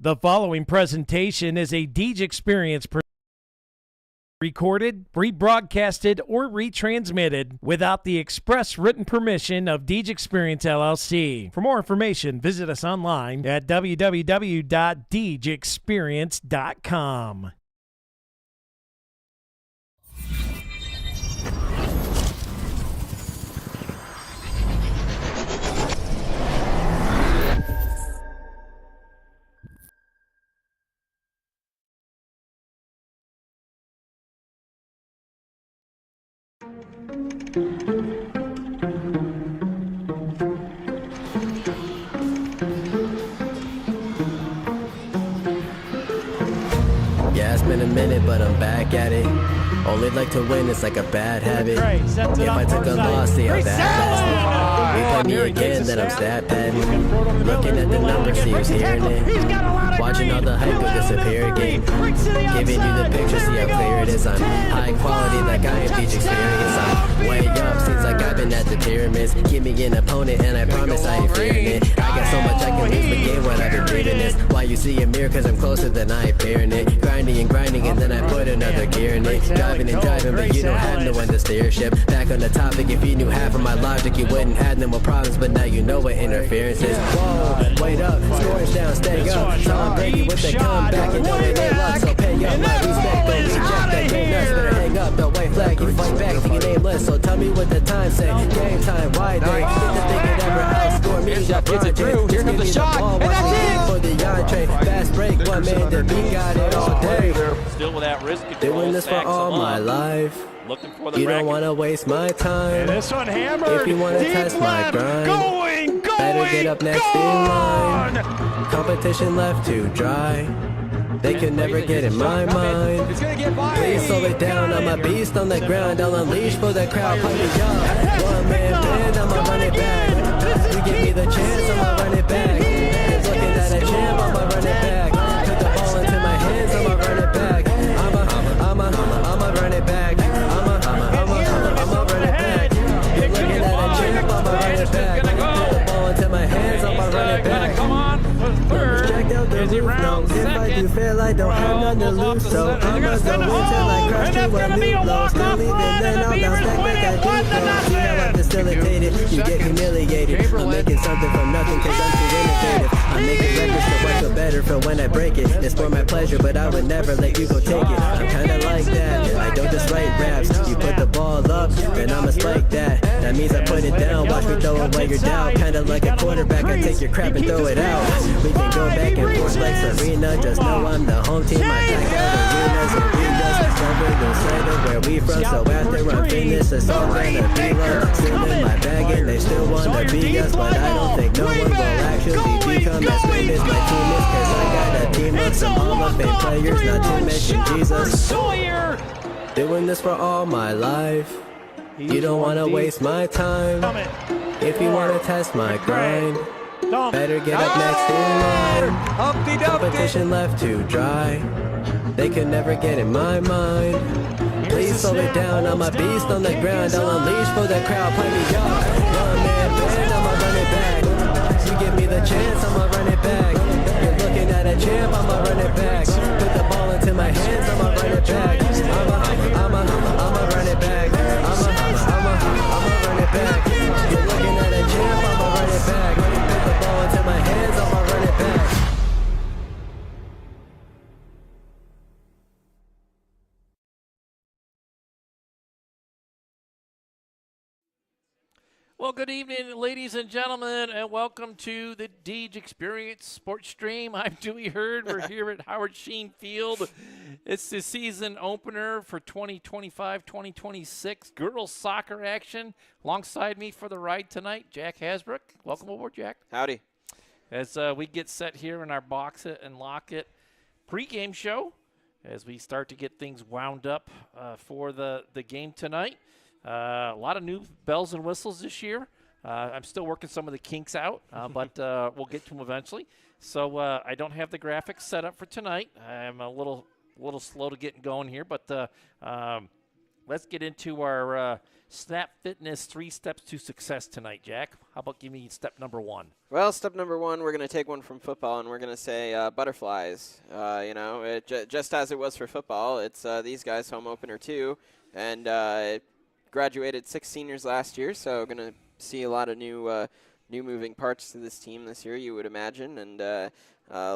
The following presentation is a Deej Experience recorded, rebroadcasted, or retransmitted without the express written permission of Deej Experience LLC. For more information, visit us online at www.deejexperience.com. Yeah, it's been a minute, but I'm back at it. Only like to win, it's like a bad habit. If I took a loss, see how that lasted. We play me again, then I'm stat padding. Looking at the numbers, see who's hearing it. Watching all the hype go disappear again. Giving you the picture, see how clear it is. I'm high quality, like I am Deej Experience. I'm way up, seems like I've been at the pyramids. Give me an opponent, and I promise I ain't fearing it. I got so much I can lose, but game what I've been breathing this. Why you see a mirror, cause I'm closer than I appear in it. Grinding and grinding, and then I put another gear in it. Driving and driving, but you don't have no one to steer ship. Back on the topic, if you knew half of my logic, you wouldn't have no more problems, but now you know what interference is. Whoa, wait up, scores down, stay up. Tom Brady with the comeback, you know it ain't luck, so pay up my respect. Don't reject that game nuts, better hang up the white flag. You fight back to your nameless, so tell me what the time say. Game time, why they didn't think it ever outscore me. Gets it through, here comes the shot, and that's it! For the entree, fast break, one man that beat got it all day. Still with that wrist control. Doing this for all my life. Looking for the You don't want to waste my time. And this one hammered. If you want to test my grind, going, better get up next in line. Competition left to dry. They can never get in my mind. Please slow it down, I'm a beast on the ground. I'll unleash for the crowd, play me young. One man band, I'ma run it back. You give me the chance, I'ma run it back. You're looking at a champ, I'ma run it back. Put the ball into my hands, I'ma run it back. I'ma run it back. I'ma run it back. You're looking at a champ, I'ma run it back. Put the ball into my hands, I'ma run it back. Come on for third. Check out the roof now. If I do fail, I don't have none to lose. So I'ma go until I crash to a new low. Still leaving, then I'll bounce back like I do. See how I facilitate it. You get humiliated. I'm making something from nothing cause I'm too innovative. I'm making records so I feel better for when I break it. It's for my pleasure, but I would never let you go take it. I'm kinda like that. I don't just write raps. You put the ball up, and I'ma spike that. That means I put it down. Watch me throw it while you're down. Kinda like a quarterback. I take your crap and throw it out. We can go back and forth like Serena. Just know I'm the home team. I take out arenas and arenas. Cover the side of where we from. So after I'm finished, it's all gonna be love. Still in my bag and they still wanna be us. But I don't think no one will actually become as great as my team is. Cause I got a team of some Hall of Fame players. Not to mention Jesus. Doing this for all my life. You don't wanna waste my time. If you wanna test my grind, better get up next in line. Competition left to dry. They can never get in my mind. Please slow it down, I'm a beast on the ground. I'll unleash for the crowd, play me young. One man band, I'ma run it back. You give me the chance, I'ma run it back. You're looking at a champ, I'ma run it back. Put the ball into my hands, I'ma run it back. I'ma run it back. I'ma run it back. You're looking at a champ, I'ma run it back. Put the ball into my hands, I'ma run it back. Well, good evening, ladies and gentlemen, and welcome to the Deej Experience Sports Stream. I'm Dewey Hurd. We're here at Howard Sheen Field. It's the season opener for 2025-2026 girls soccer action. Alongside me for the ride tonight, Jack Hasbrook. Welcome aboard, Jack. Howdy. As we get set here in our Box It and Lock It pregame show, as we start to get things wound up for the game tonight. A lot of new bells and whistles this year. I'm still working some of the kinks out, but we'll get to them eventually. So I don't have the graphics set up for tonight. I'm a little slow to getting going here, but let's get into our Snap Fitness 3 steps to success tonight, Jack. How about give me step number 1? Well, step number 1, we're going to take one from football, and we're going to say butterflies. Just as it was for football, it's these guys' home opener too, and graduated 6 seniors last year, so going to see a lot of new moving parts to this team this year, you would imagine, and a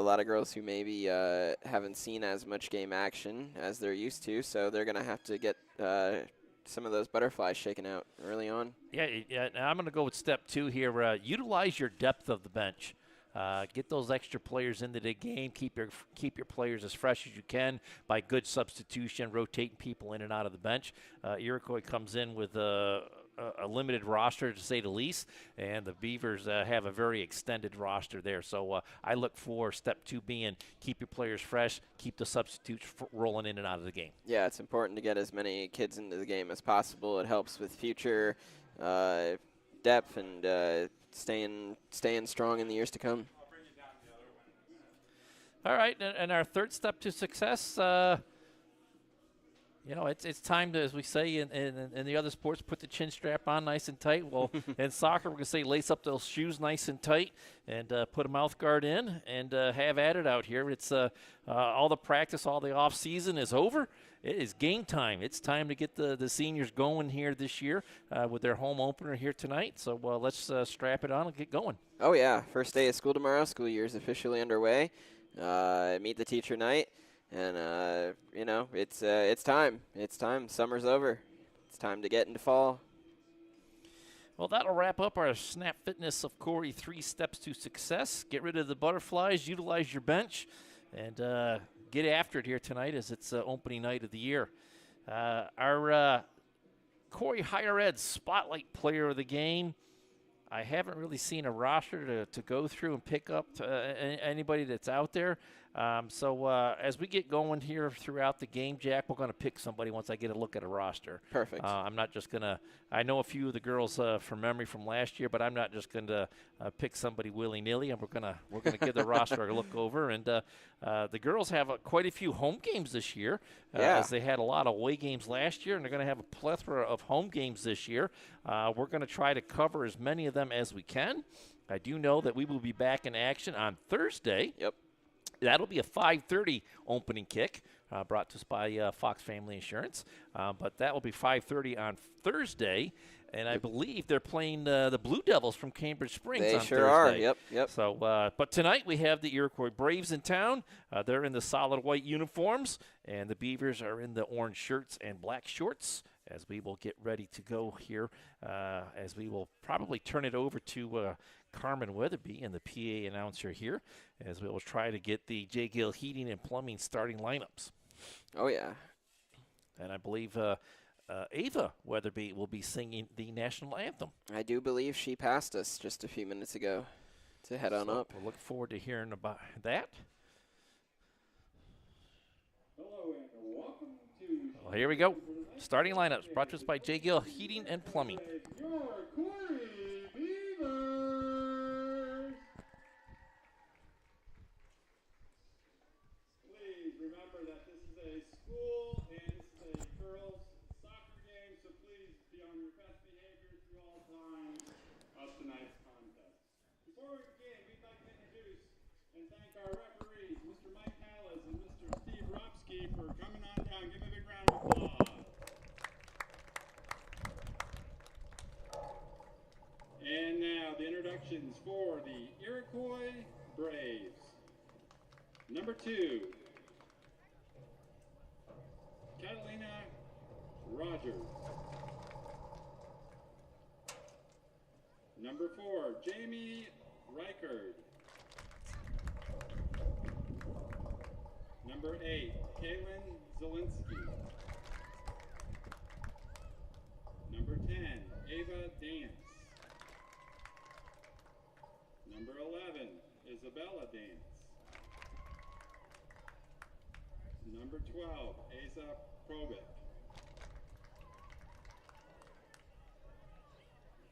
lot of girls who maybe haven't seen as much game action as they're used to, so they're going to have to get some of those butterflies shaken out early on. Yeah. I'm going to go with step 2 here. Utilize your depth of the bench. Get those extra players into the game. Keep your players as fresh as you can by good substitution, rotating people in and out of the bench. Iroquois comes in with a limited roster, to say the least, and the Beavers have a very extended roster there. So I look for step 2 being keep your players fresh, keep the substitutes rolling in and out of the game. Yeah, it's important to get as many kids into the game as possible. It helps with future depth and staying strong in the years to come. All right, and our third step to success, it's time to, as we say in the other sports, put the chin strap on nice and tight. Well, in soccer, we're going to say lace up those shoes nice and tight and put a mouth guard in and have at it out here. It's all the practice, all the off season is over. It is game time. It's time to get the seniors going here this year with their home opener here tonight. So let's strap it on and get going. Oh, yeah. First day of school tomorrow. School year is officially underway. Meet the teacher night. And, it's time. It's time. Summer's over. It's time to get into fall. Well, that'll wrap up our Snap Fitness of Corry 3 steps to success. Get rid of the butterflies, utilize your bench, and get after it here tonight as it's opening night of the year. Our Corry Higher Ed Spotlight Player of the Game, I haven't really seen a roster to go through and pick up anybody that's out there. So as we get going here throughout the game, Jack, we're going to pick somebody once I get a look at a roster. Perfect. I'm not just going to – I know a few of the girls from memory from last year, but I'm not just going to pick somebody willy-nilly, and we're gonna give the roster a look over. And the girls have quite a few home games this year, as they had a lot of away games last year, and they're going to have a plethora of home games this year. We're going to try to cover as many of them as we can. I do know that we will be back in action on Thursday. Yep. That'll be a 5:30 opening kick, brought to us by Fox Family Insurance. But that will be 5:30 on Thursday, and I believe they're playing the Blue Devils from Cambridge Springs on Thursday. They sure are. Yep. So, but tonight we have the Iroquois Braves in town. They're in the solid white uniforms, and the Beavers are in the orange shirts and black shorts. As we will get ready to go here, as we will probably turn it over to Carmen Weatherby and the PA announcer here, as we will try to get the J. Gill Heating and Plumbing starting lineups. Oh, yeah. And I believe Ava Weatherby will be singing the national anthem. I do believe she passed us just a few minutes ago to head on up. We'll look forward to hearing about that. Hello and welcome to Well, here we go. Starting lineups brought to us by J. Gill Heating and Plumbing. your Corry Beavers. Please remember that this is a school and this is a girls soccer game, so please be on your best behavior through all times of tonight's contest. Before we begin, we'd like to introduce and thank our referees, Mr. Mike Callis and Mr. Steve Ropsky, for coming on down. Give a big round of applause. And now the introductions for the Iroquois Braves. Number 2, Catalina Rogers. Number 4, Jamie Reichard. Number 8, Kaylin Zielinski. Number 10, Ava Dance. Number 11, Isabella Dance. Number 12, Asa Probic.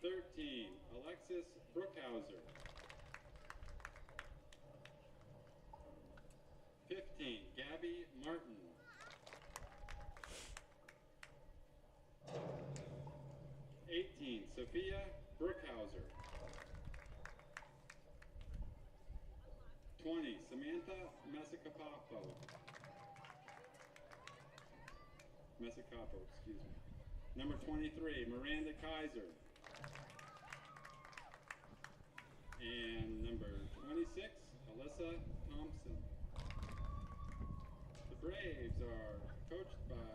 13, Alexis Brookhauser. 15, Gabby Martin. Sophia Brookhauser. 20, Samantha Mesicapo, excuse me. Number 23, Miranda Kaiser. And number 26, Alyssa Thompson. The Braves are coached by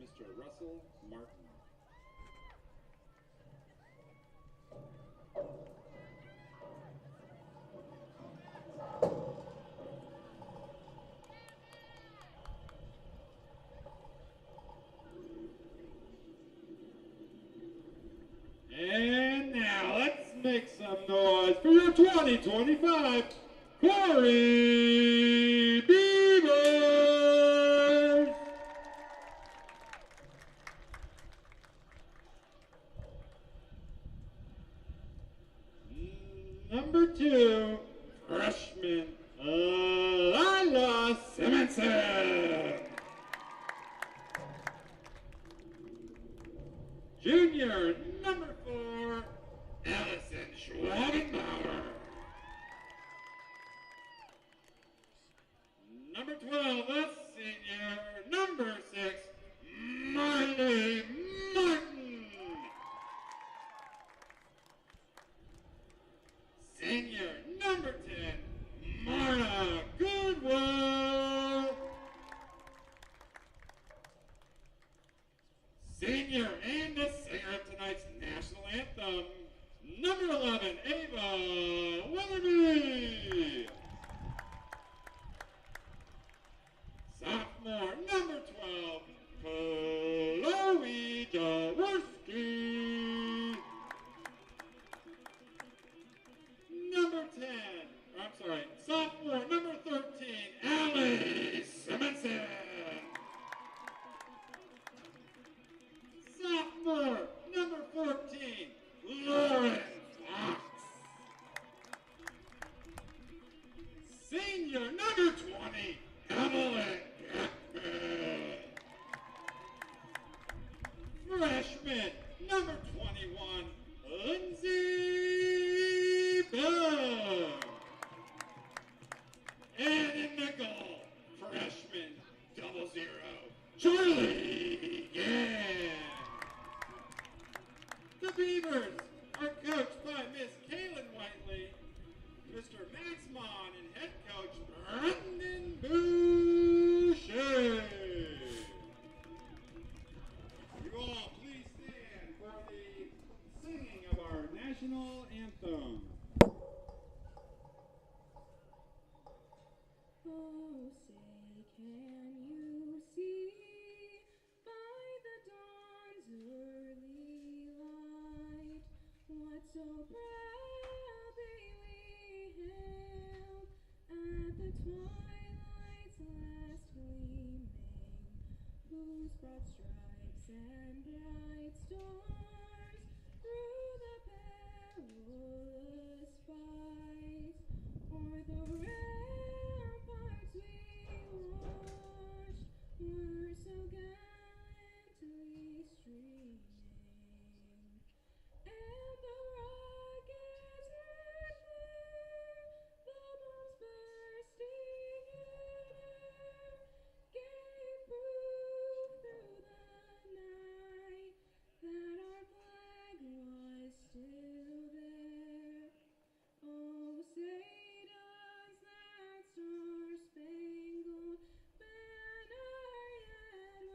Mr. Russell Martin. And now let's make some noise for your 2025 Corry Beavers! Number 2, freshman Lila Simonson. Junior, number 4, Allison Schwabenbauer. Number 12, that's senior, number 6, Marley Martin. Senior, number 10, Mara Goodwill. Senior and the singer of tonight's national anthem, number 11, Ava Weatherby. Sophomore, number 12, Chloe Jaworski. Number 10, sophomore, number 13, Allie Simonson. Sophomore, number 14, Lauren Fox. Senior, number 20, Evelyn Beckman. Freshman, number 21, Lindsay Bell. And in the goal, freshman, 00, Charlie Gann. The Beavers are coached by Miss Kaylin Whiteley, Mr. Max Mon, and head coach Brendan Boucher. You all please stand for the singing of our national anthem. Oh, say, can you see by the dawn's early light what so proudly we hailed at the twilight's last gleaming, whose broad stripes and bright stars through the perilous fight o'er the ramparts we watched were so gallantly streaming, and the rockets red flare, the bombs bursting in air, gave proof through the night that our flag was still there. Oh, say does that star-spangled banner yet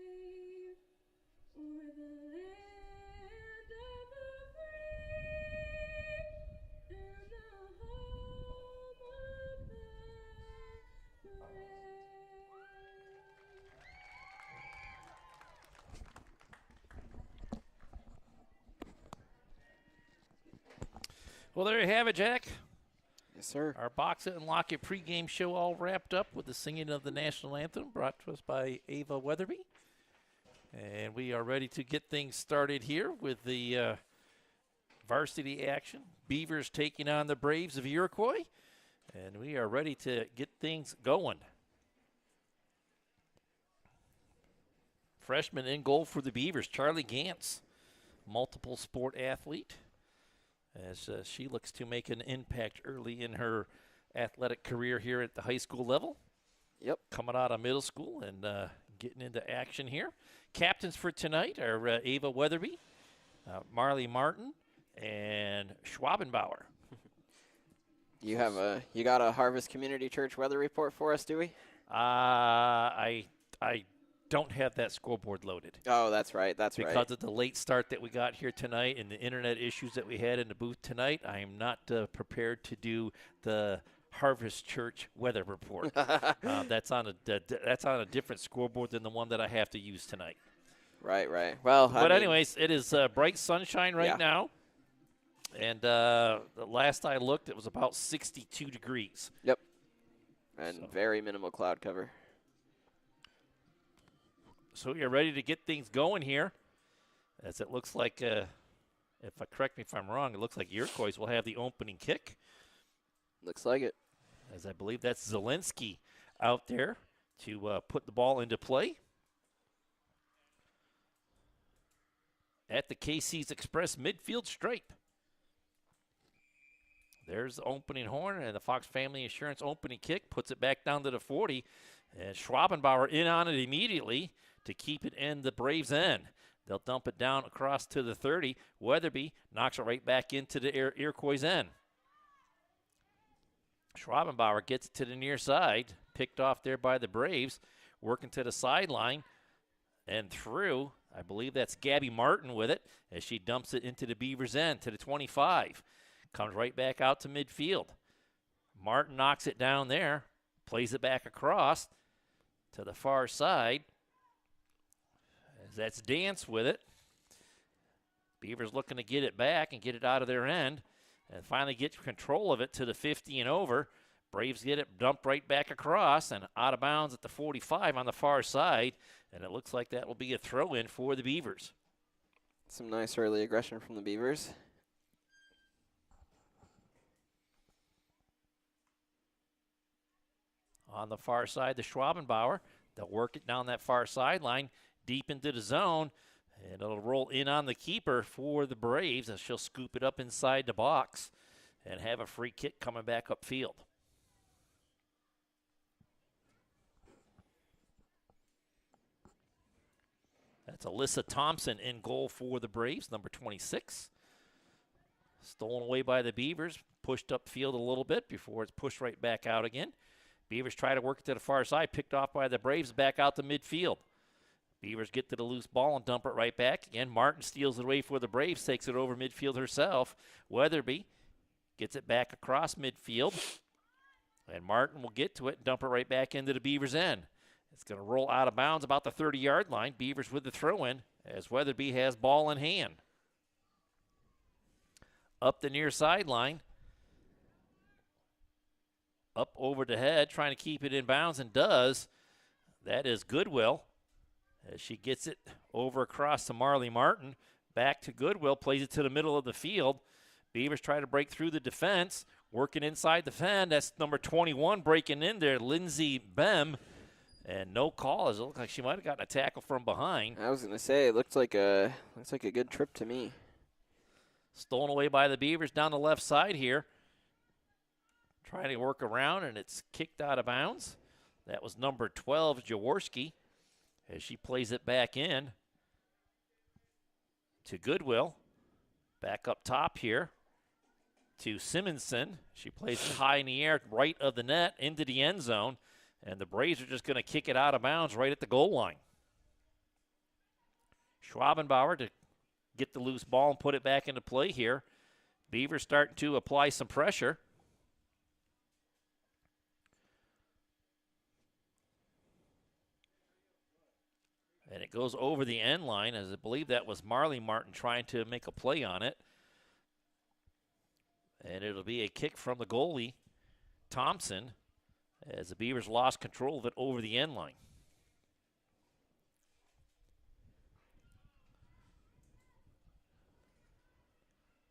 wave o'er the land of the free and the home of the brave? Well, there you have it, Jack. Yes, sir. Our Box It and Lock It pregame show all wrapped up with the singing of the national anthem brought to us by Ava Weatherby. And we are ready to get things started here with the varsity action. Beavers taking on the Braves of Iroquois. And we are ready to get things going. Freshman in goal for the Beavers, Charlie Gantz. multiple sport athlete, as she looks to make an impact early in her athletic career here at the high school level. Yep. Coming out of middle school and getting into action here. Captains for tonight are Ava Weatherby, Marley Martin, and Schwabenbauer. You got a Harvest Community Church weather report for us, Dewey? I don't have that scoreboard loaded. Oh, that's right. Because of the late start that we got here tonight and the internet issues that we had in the booth tonight, I am not prepared to do the Harvest Church weather report. That's on a different scoreboard than the one that I have to use tonight. Right. Well, but anyways, it is bright sunshine right now. And the last I looked, it was about 62 degrees. Yep. And very minimal cloud cover. So you're ready to get things going here. As it looks like, correct me if I'm wrong, it looks like Iroquois will have the opening kick. Looks like it. As I believe that's Zielinski out there to put the ball into play. At the KC's Express midfield stripe. There's the opening horn, and the Fox Family Insurance opening kick puts it back down to the 40. And Schwabenbauer in on it immediately to keep it in the Braves' end. They'll dump it down across to the 30. Weatherby knocks it right back into the Iroquois' end. Schwabenbauer gets it to the near side, picked off there by the Braves, working to the sideline and through. I believe that's Gabby Martin with it as she dumps it into the Beavers' end to the 25. Comes right back out to midfield. Martin knocks it down there, plays it back across to the far side. As that's Dance with it. Beavers looking to get it back and get it out of their end and finally get control of it to the 50 and over. Braves get it dumped right back across and out of bounds at the 45 on the far side. And it looks like that will be a throw-in for the Beavers. Some nice early aggression from the Beavers. On the far side, the Schwabenbauer. They'll work it down that far sideline, deep into the zone, and it'll roll in on the keeper for the Braves as she'll scoop it up inside the box and have a free kick coming back upfield. That's Alyssa Thompson in goal for the Braves, number 26. Stolen away by the Beavers, pushed upfield a little bit before it's pushed right back out again. Beavers try to work it to the far side, picked off by the Braves, back out to midfield. Beavers get to the loose ball and dump it right back again. Martin steals it away for the Braves, takes it over midfield herself. Weatherby gets it back across midfield. And Martin will get to it and dump it right back into the Beavers' end. It's going to roll out of bounds about the 30-yard line. Beavers with the throw-in as Weatherby has ball in hand. Up the near sideline. Up over the head, trying to keep it in bounds, and does. That is Goodwill. As she gets it over across to Marley Martin. Back to Goodwill, plays it to the middle of the field. Beavers try to break through the defense. Working inside the fan. That's number 21 breaking in there, Lindsey Bem. And no call. It looked like she might have gotten a tackle from behind. I was going to say, it looks like a good trip to me. Stolen away by the Beavers down the left side here. Trying to work around, and it's kicked out of bounds. That was number 12, Jaworski, as she plays it back in to Goodwill. Back up top here to Simonson. She plays it high in the air, right of the net, into the end zone. And the Braves are just going to kick it out of bounds right at the goal line. Schwabenbauer to get the loose ball and put it back into play here. Beavers starting to apply some pressure. And it goes over the end line, as I believe that was Marley Martin trying to make a play on it. And it'll be a kick from the goalie, Thompson, as the Beavers lost control of it over the end line.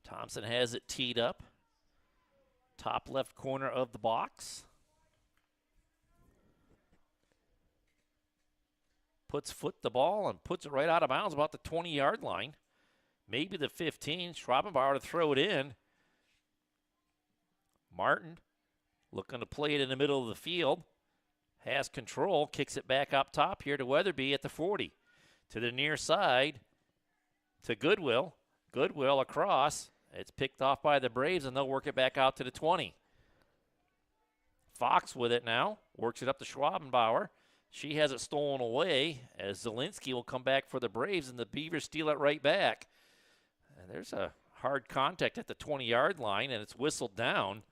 Thompson has it teed up. Top left corner of the box. Puts foot the ball and puts it right out of bounds about the 20-yard line. maybe the 15. Schwabenbauer to throw it in. Martin looking to play it in the middle of the field. Has control, kicks it back up top here to Weatherby at the 40. To the near side, to Goodwill. Goodwill across. It's picked off by the Braves, and they'll work it back out to the 20. Fox with it now. Works it up to Schwabenbauer. She has it stolen away as Zielinski will come back for the Braves, and the Beavers steal it right back. And there's a hard contact at the 20-yard line, and it's whistled down.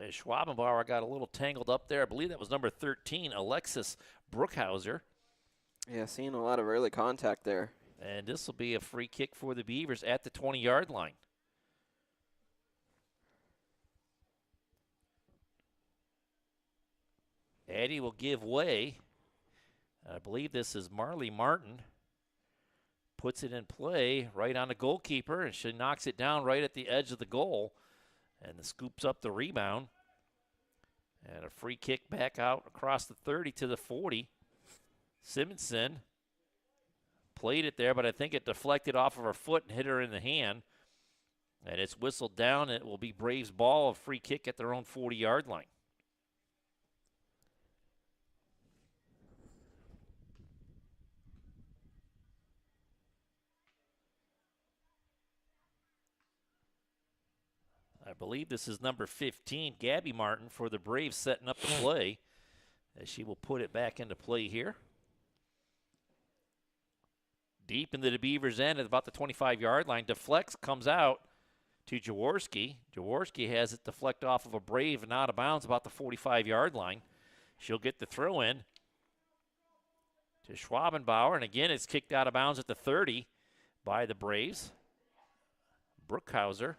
As Schwabenbauer got a little tangled up there. I believe that was number 13, Alexis Bruckhauser. Yeah, seeing a lot of early contact there. And this will be a free kick for the Beavers at the 20-yard line. Addie will give way. I believe this is Marley Martin. Puts it in play right on the goalkeeper, and she knocks it down right at the edge of the goal. And scoops up the rebound. And a free kick back out across the 30 to the 40. Simonson played it there, but I think it deflected off of her foot and hit her in the hand. And it's whistled down. It will be Braves ball, a free kick at their own 40-yard line. I believe this is number 15, Gabby Martin, for the Braves setting up the play. As she will put it back into play here. Deep into the Beavers' end at about the 25-yard line. Deflects, comes out to Jaworski. Jaworski has it deflect off of a Brave and out of bounds about the 45-yard line. She'll get the throw in to Schwabenbauer. And again, it's kicked out of bounds at the 30 by the Braves. Bruckhauser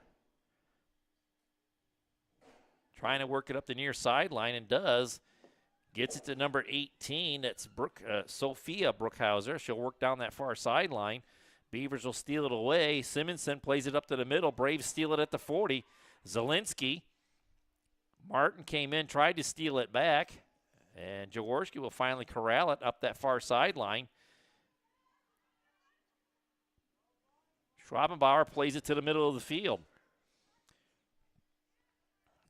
trying to work it up the near sideline, and does. Gets it to number 18. That's Sophia Bruckhauser. She'll work down that far sideline. Beavers will steal it away. Simonson plays it up to the middle. Braves steal it at the 40. Zielinski. Martin came in, tried to steal it back. And Jaworski will finally corral it up that far sideline. Schwabenbauer plays it to the middle of the field.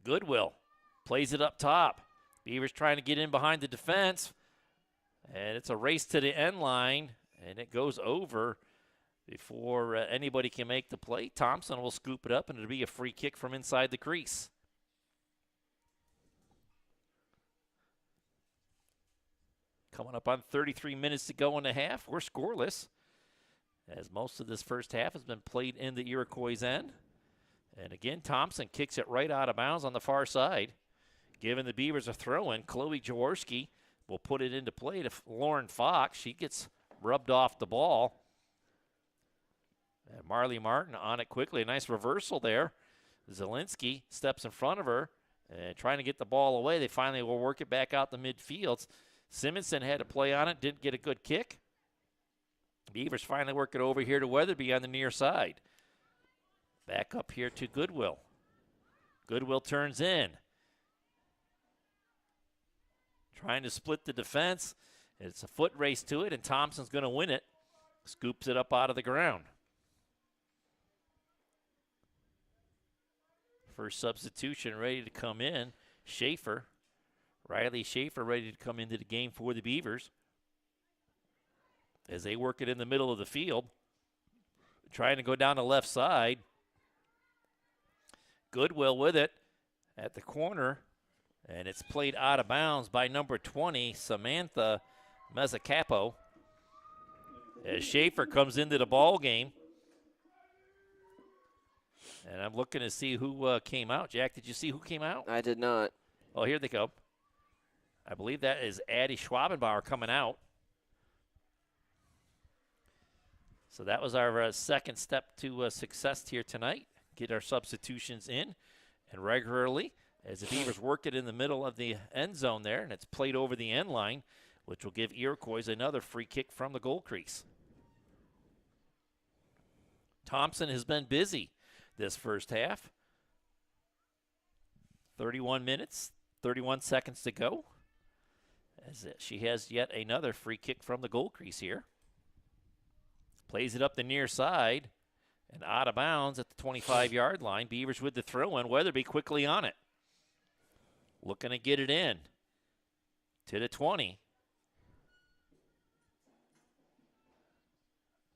Goodwill plays it up top. Beavers trying to get in behind the defense. And it's a race to the end line. And it goes over before anybody can make the play. Thompson will scoop it up, and it'll be a free kick from inside the crease. Coming up on 33 minutes to go in the half. We're scoreless, as most of this first half has been played in the Iroquois' end. And again, Thompson kicks it right out of bounds on the far side. Giving the Beavers a throw-in. Chloe Jaworski will put it into play to Lauren Fox. She gets rubbed off the ball. And Marley Martin on it quickly. A nice reversal there. Zielinski steps in front of her and trying to get the ball away. They finally will work it back out the midfield. Simonson had to play on it, didn't get a good kick. Beavers finally work it over here to Weatherby on the near side. Back up here to Goodwill. Goodwill turns in. Trying to split the defense. It's a foot race to it, and Thompson's going to win it. Scoops it up out of the ground. First substitution ready to come in. Schaefer. Riley Schaefer ready to come into the game for the Beavers. As they work it in the middle of the field. Trying to go down the left side. Goodwill with it at the corner. And it's played out of bounds by number 20, Samantha Mezzacapo. As Schaefer comes into the ball game. And I'm looking to see who came out. Jack, did you see who came out? I did not. Oh, here they go. I believe that is Addie Schwabenbauer coming out. So that was our second step to success here tonight. Get our substitutions in and regularly as the Beavers work it in the middle of the end zone there, and it's played over the end line, which will give Iroquois another free kick from the goal crease. Thompson has been busy this first half. 31 minutes, 31 seconds to go. As she has yet another free kick from the goal crease here. Plays it up the near side and out of bounds at the 25-yard line. Beavers with the throw in. Weatherby quickly on it. Looking to get it in to the 20.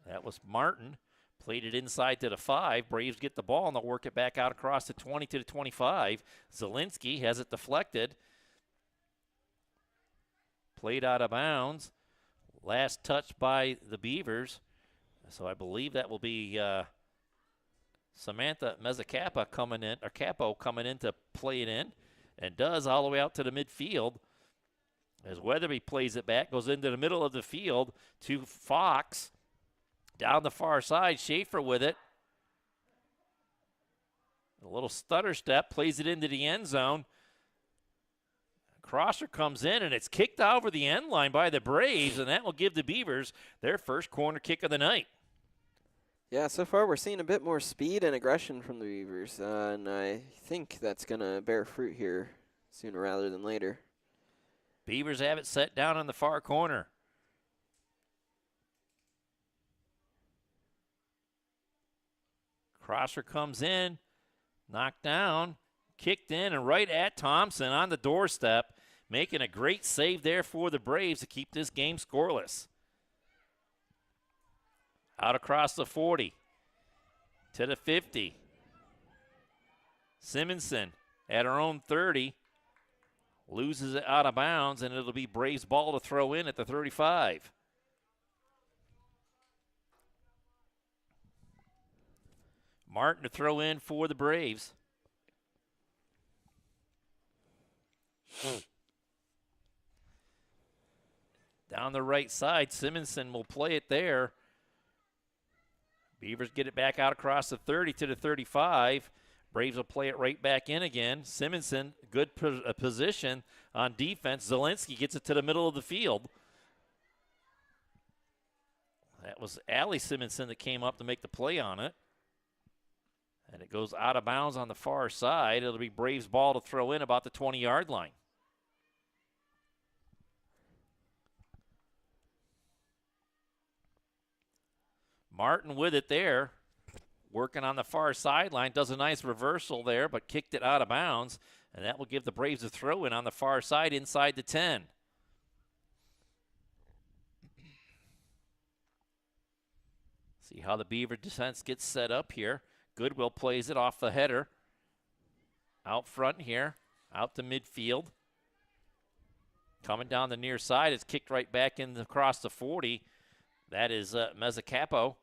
That was Martin. Played it inside to the 5. Braves get the ball, and they'll work it back out across the 20 to the 25. Zielinski has it deflected. Played out of bounds. Last touch by the Beavers. So I believe that will be Samantha Mezzacapa coming in, or Capo coming in to play it in, and does all the way out to the midfield. As Weatherby plays it back, goes into the middle of the field to Fox. Down the far side, Schaefer with it. A little stutter step, plays it into the end zone. Crosser comes in, and it's kicked over the end line by the Braves, and that will give the Beavers their first corner kick of the night. Yeah, so far we're seeing a bit more speed and aggression from the Beavers, and I think that's going to bear fruit here sooner rather than later. Beavers have it set down on the far corner. Crosser comes in, knocked down, kicked in, and right at Thompson on the doorstep, making a great save there for the Braves to keep this game scoreless. Out across the 40 to the 50. Simonson at her own 30 loses it out of bounds, and it'll be Braves ball to throw in at the 35. Martin to throw in for the Braves. Down the right side, Simonson will play it there. Beavers get it back out across the 30 to the 35. Braves will play it right back in again. Simonson, good position on defense. Zielinski gets it to the middle of the field. That was Allie Simonson that came up to make the play on it. And it goes out of bounds on the far side. It'll be Braves ball to throw in about the 20-yard line. Martin with it there, working on the far sideline, does a nice reversal there, but kicked it out of bounds, and that will give the Braves a throw in on the far side inside the 10. See how the Beaver defense gets set up here. Goodwill plays it off the header. Out front here, out to midfield. Coming down the near side, it's kicked right back in across the 40. That is Mezzacapo.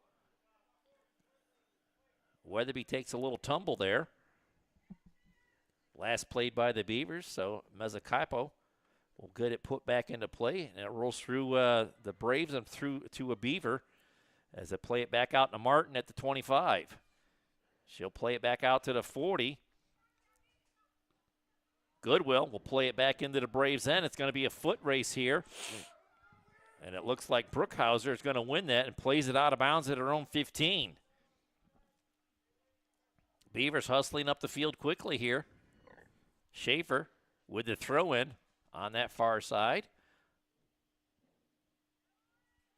Weatherby takes a little tumble there. Last played by the Beavers, so Mezzacapo will get it put back into play, and it rolls through the Braves and through to a Beaver as they play it back out to Martin at the 25. She'll play it back out to the 40. Goodwill will play it back into the Braves' end. It's going to be a foot race here. And it looks like Brookhauser is going to win that and plays it out of bounds at her own 15. Beavers hustling up the field quickly here. Schaefer with the throw-in on that far side.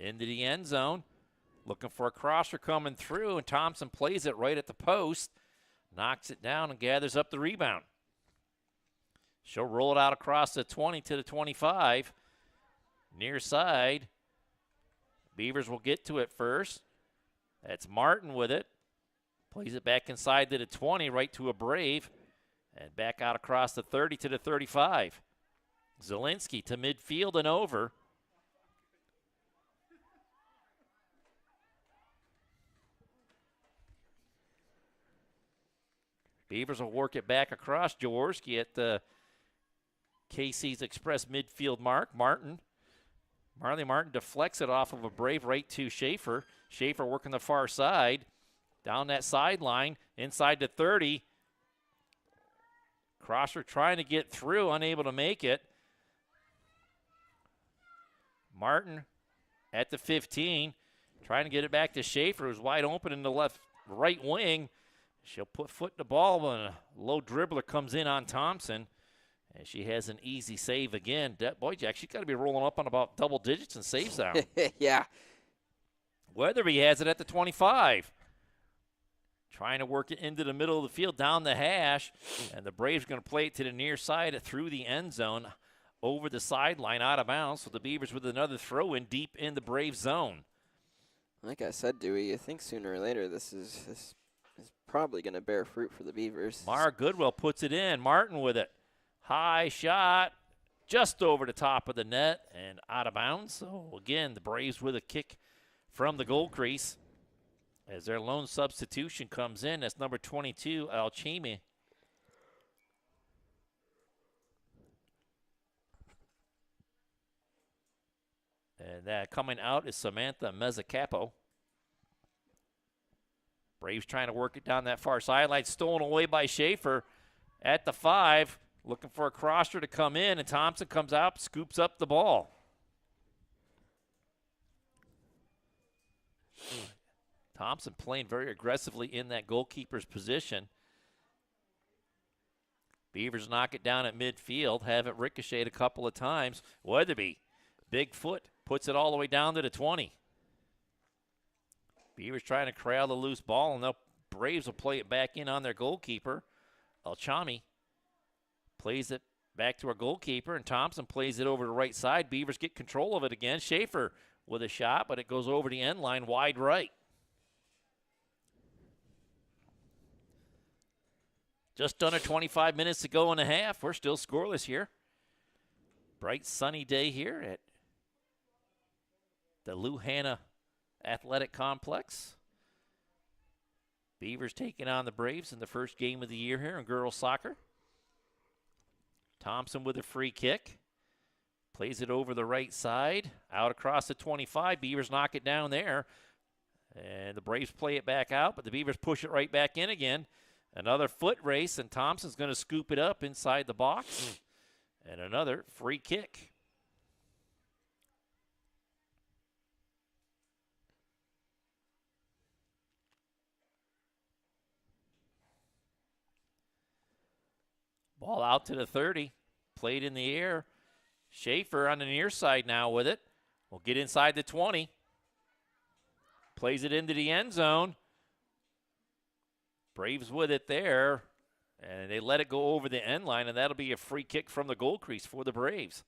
Into the end zone. Looking for a crosser coming through, and Thompson plays it right at the post. Knocks it down and gathers up the rebound. She'll roll it out across the 20 to the 25. Near side. Beavers will get to it first. That's Martin with it. Plays it back inside to the 20, right to a Brave. And back out across the 30 to the 35. Zielinski to midfield and over. Beavers will work it back across. Jaworski at the KC's Express midfield mark. Marley Martin deflects it off of a Brave right to Schaefer. Schaefer working the far side. Down that sideline, inside the 30. Crosser trying to get through, unable to make it. Martin at the 15, trying to get it back to Schaefer, who's wide open in the right wing. She'll put foot in the ball when a low dribbler comes in on Thompson. And she has an easy save again. Boy, Jack, she's got to be rolling up on about double digits in saves now. Yeah. Weatherby has it at the 25. Trying to work it into the middle of the field, down the hash, and the Braves are going to play it to the near side through the end zone, over the sideline, out of bounds. So the Beavers with another throw in deep in the Brave zone. Like I said, Dewey, you think sooner or later this is probably going to bear fruit for the Beavers. Mara Goodwill puts it in. Martin with it. High shot, just over the top of the net and out of bounds. So again, the Braves with a kick from the goal crease. As their lone substitution comes in, that's number 22, Alchemy. And that coming out is Samantha Mezzacapo. Braves trying to work it down that far sideline. Stolen away by Schaefer at the 5. Looking for a crosser to come in, and Thompson comes out, scoops up the ball. Thompson playing very aggressively in that goalkeeper's position. Beavers knock it down at midfield, have it ricochet a couple of times. Weatherby, big foot, puts it all the way down to the 20. Beavers trying to corral the loose ball, and the Braves will play it back in on their goalkeeper. Alchami plays it back to our goalkeeper, and Thompson plays it over the right side. Beavers get control of it again. Schaefer with a shot, but it goes over the end line wide right. Just under 25 minutes to go in the half. We're still scoreless here. Bright sunny day here at the Lou Hanna Athletic Complex. Beavers taking on the Braves in the first game of the year here in girls soccer. Thompson with a free kick. Plays it over the right side. Out across the 25. Beavers knock it down there. And the Braves play it back out, but the Beavers push it right back in again. Another foot race, and Thompson's going to scoop it up inside the box. And another free kick. Ball out to the 30. Played in the air. Schaefer on the near side now with it. Will get inside the 20. Plays it into the end zone. Braves with it there, and they let it go over the end line, and that'll be a free kick from the goal crease for the Braves.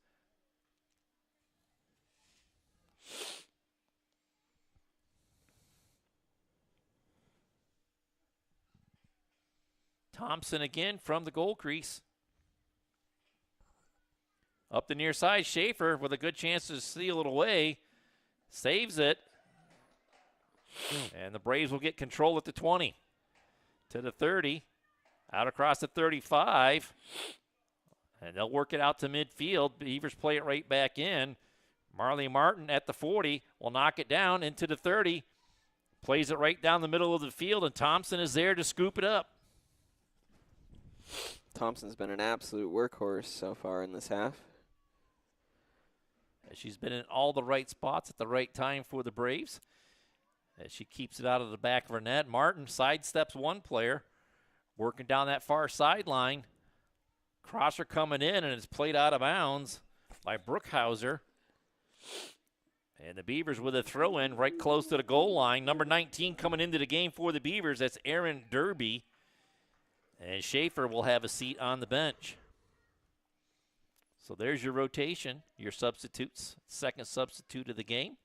Thompson again from the goal crease. Up the near side, Schaefer with a good chance to steal it away. Saves it. And the Braves will get control at the 20. To the 30, out across the 35, and they'll work it out to midfield. Beavers play it right back in. Marley Martin at the 40 will knock it down into the 30, plays it right down the middle of the field, and Thompson is there to scoop it up. Thompson's been an absolute workhorse so far in this half. She's been in all the right spots at the right time for the Braves. As she keeps it out of the back of her net. Martin sidesteps one player, working down that far sideline. Crosser coming in, and it's played out of bounds by Brookhauser. And the Beavers with a throw-in right close to the goal line. Number 19 coming into the game for the Beavers. That's Aaron Derby. And Schaefer will have a seat on the bench. So there's your rotation, your substitutes. Second substitute of the game.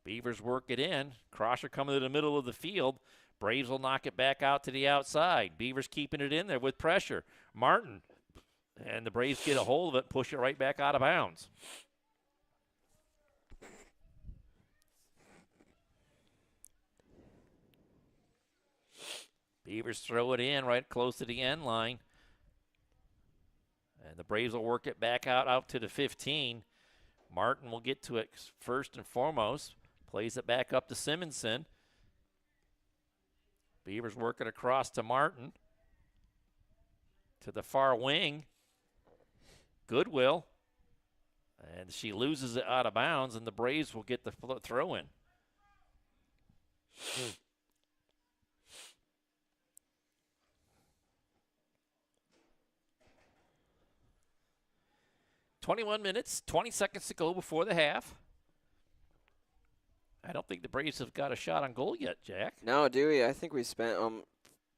Beavers work it in. Crosser coming to the middle of the field. Braves will knock it back out to the outside. Beavers keeping it in there with pressure. Martin. And the Braves get a hold of it, push it right back out of bounds. Beavers throw it in right close to the end line. And the Braves will work it back out to the 15. Martin will get to it first and foremost. Plays it back up to Simonson. Beavers working across to Martin. To the far wing. Goodwill. And she loses it out of bounds, and the Braves will get the throw in. 21 minutes, 20 seconds to go before the half. I don't think the Braves have got a shot on goal yet, Jack. No, Dewey, I think we spent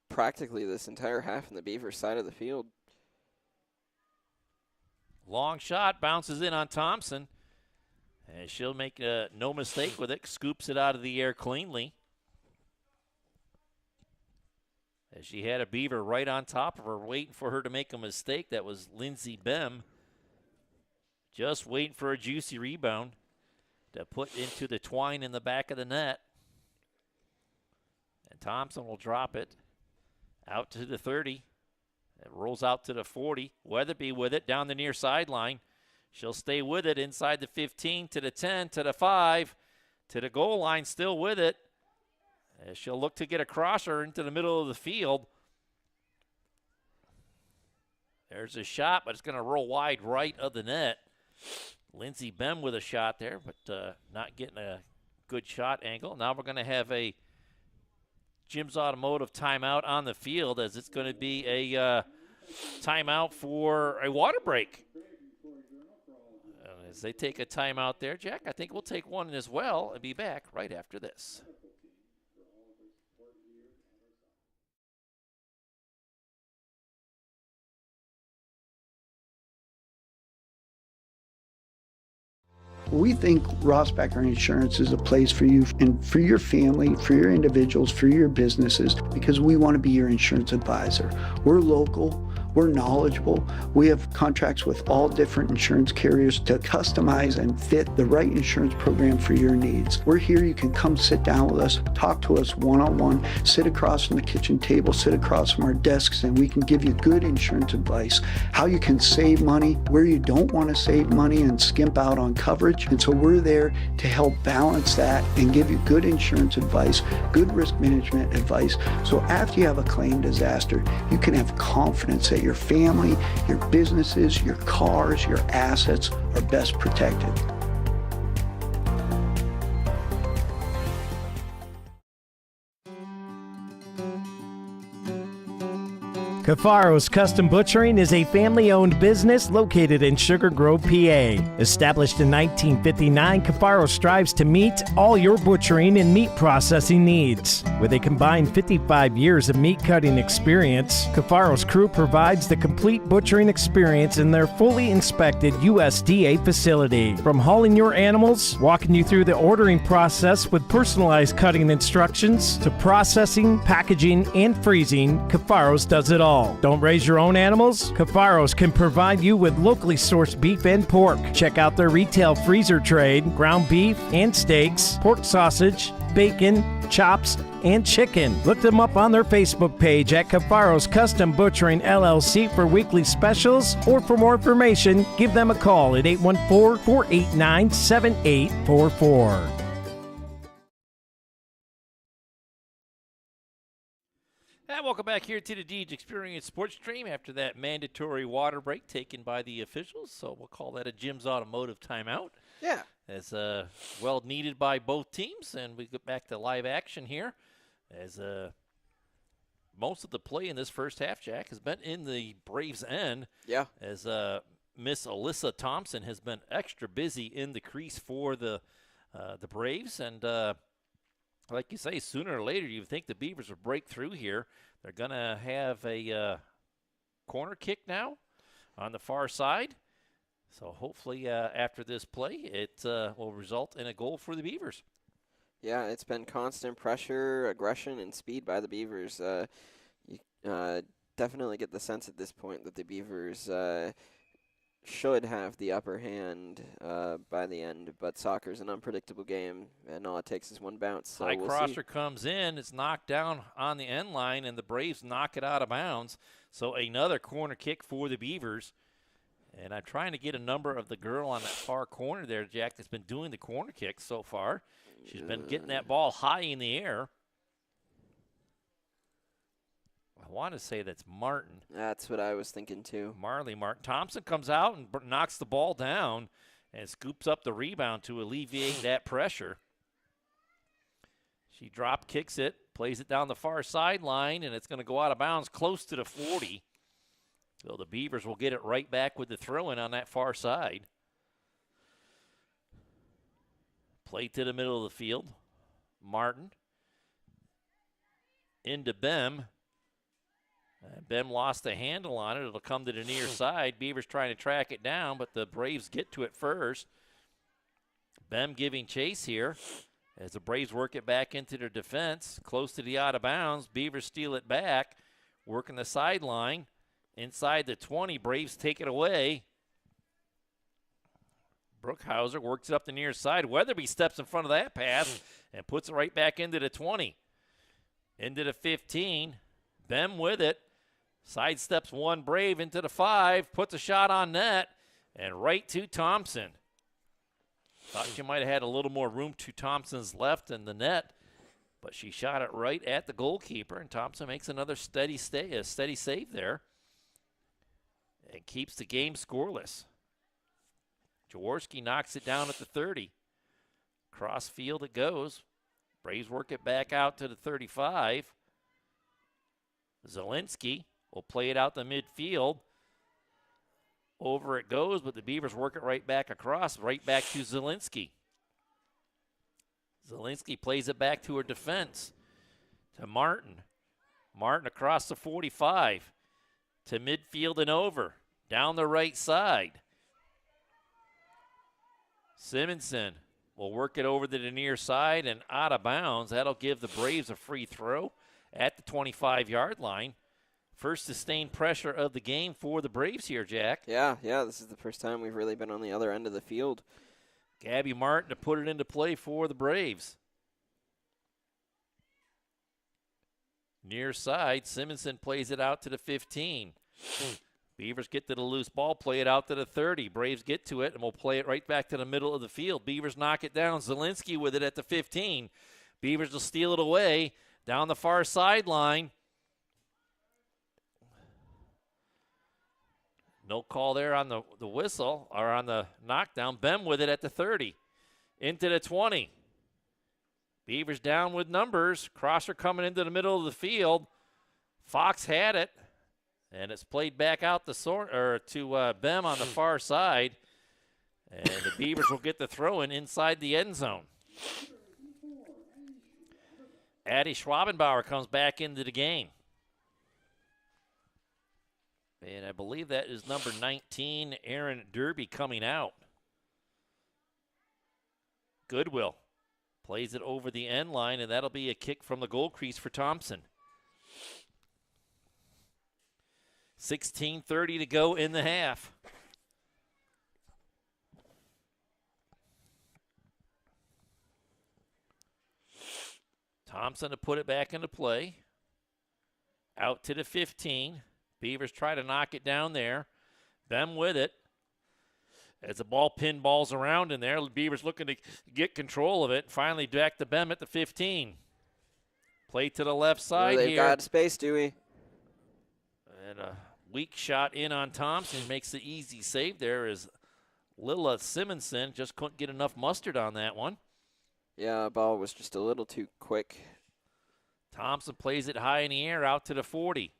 practically this entire half on the Beavers side of the field. Long shot, bounces in on Thompson. And she'll make no mistake with it, scoops it out of the air cleanly. As she had a Beaver right on top of her, waiting for her to make a mistake. That was Lindsey Bem. Just waiting for a juicy rebound to put into the twine in the back of the net. And Thompson will drop it out to the 30. It rolls out to the 40. Weatherby with it down the near sideline. She'll stay with it inside the 15 to the 10 to the 5 to the goal line, still with it. As she'll look to get a crosser into the middle of the field. There's a shot, but it's going to roll wide right of the net. Lindsey Bem with a shot there, but not getting a good shot angle. Now we're going to have a Jim's Automotive timeout on the field, as it's going to be a timeout for a water break. As they take a timeout there, Jack, I think we'll take one as well and be back right after this. We think Rossbacker Insurance is a place for you and for your family, for your individuals, for your businesses, because we want to be your insurance advisor. We're local, we're knowledgeable, we have contracts with all different insurance carriers to customize and fit the right insurance program for your needs. We're here, you can come sit down with us, talk to us one-on-one, sit across from the kitchen table, sit across from our desks, and we can give you good insurance advice, how you can save money, where you don't want to save money and skimp out on coverage. And so we're there to help balance that and give you good insurance advice, good risk management advice. So after you have a claim disaster, you can have confidence that your family, your businesses, your cars, your assets are best protected. Cafaro's Custom Butchering is a family-owned business located in Sugar Grove, PA. Established in 1959, Cafaro strives to meet all your butchering and meat processing needs. With a combined 55 years of meat cutting experience, Cafaro's crew provides the complete butchering experience in their fully inspected USDA facility. From hauling your animals, walking you through the ordering process with personalized cutting instructions, to processing, packaging, and freezing, Cafaro's does it all. Don't raise your own animals? Cafaro's can provide you with locally sourced beef and pork. Check out their retail freezer trade, ground beef and steaks, pork sausage, bacon, chops, and chicken. Look them up on their Facebook page at Cafaro's Custom Butchering LLC for weekly specials, or for more information, give them a call at 814-489-7844. And welcome back here to the Deej Experience Sports Stream after that mandatory water break taken by the officials. So we'll call that a Jim's Automotive timeout. Yeah. As well needed by both teams. And we get back to live action here. As most of the play in this first half, Jack, has been in the Braves' end. Yeah. As Miss Alyssa Thompson has been extra busy in the crease for the Braves. And like you say, sooner or later, you think the Beavers will break through here. They're going to have a corner kick now on the far side. So hopefully after this play, it will result in a goal for the Beavers. Yeah, it's been constant pressure, aggression, and speed by the Beavers. You definitely get the sense at this point that the Beavers should have the upper hand by the end, but soccer's an unpredictable game, and all it takes is one bounce. So High we'll crosser see. comes in, it's knocked down on the end line, and the Braves knock it out of bounds. So another corner kick for the Beavers. And I'm trying to get a number of the girl on that far corner there, Jack, that's been doing the corner kicks so far. She's been getting that ball high in the air. I want to say that's Martin. That's what I was thinking too. Marley Martin. Thompson comes out and knocks the ball down and scoops up the rebound to alleviate that pressure. She drop kicks it, plays it down the far sideline, and it's going to go out of bounds close to the 40. So the Beavers will get it right back with the throw-in on that far side. Play to the middle of the field. Martin. Into Bem. Bem lost the handle on it. It'll come to the near side. Beavers trying to track it down, but the Braves get to it first. Bem giving chase here as the Braves work it back into their defense. Close to the out of bounds. Beavers steal it back. Working the sideline. Inside the 20. Braves take it away. Brookhauser works it up the near side. Weatherby steps in front of that pass and puts it right back into the 20. Into the 15. Bem with it. Sidesteps one Brave into the 5. Puts a shot on net. And right to Thompson. Thought you might have had a little more room to Thompson's left in the net. But she shot it right at the goalkeeper. And Thompson makes another steady save there. And keeps the game scoreless. Jaworski knocks it down at the 30. Cross field it goes. Braves work it back out to the 35. Zielinski will play it out the midfield. Over it goes, but the Beavers work it right back across, right back to Zielinski. Zielinski plays it back to her defense. To Martin. Martin across the 45. To midfield and over. Down the right side. Simonson will work it over to the near side and out of bounds. That'll give the Braves a free throw at the 25-yard line. First sustained pressure of the game for the Braves here, Jack. Yeah, this is the first time we've really been on the other end of the field. Gabby Martin to put it into play for the Braves. Near side, Simonson plays it out to the 15. Beavers get to the loose ball, play it out to the 30. Braves get to it, and we'll play it right back to the middle of the field. Beavers knock it down. Zielinski with it at the 15. Beavers will steal it away down the far sideline. No call there on the whistle, or on the knockdown. Bem with it at the 30. Into the 20. Beavers down with numbers. Crosser coming into the middle of the field. Fox had it. And it's played back out to Bem on the far side. And the Beavers will get the throw in inside the end zone. Addie Schwabenbauer comes back into the game. And I believe that is number 19, Aaron Derby, coming out. Goodwill plays it over the end line, and that'll be a kick from the goal crease for Thompson. 16:30 to go in the half. Thompson to put it back into play. Out to the 15. Beavers try to knock it down there. Bem with it. As the ball pinballs around in there, Beavers looking to get control of it. Finally back to Bem at the 15. Play to the left side they've here. got space, Dewey. And a weak shot in on Thompson makes the easy save there as Lila Simonson just couldn't get enough mustard on that one. Yeah, ball was just a little too quick. Thompson plays it high in the air out to the 40.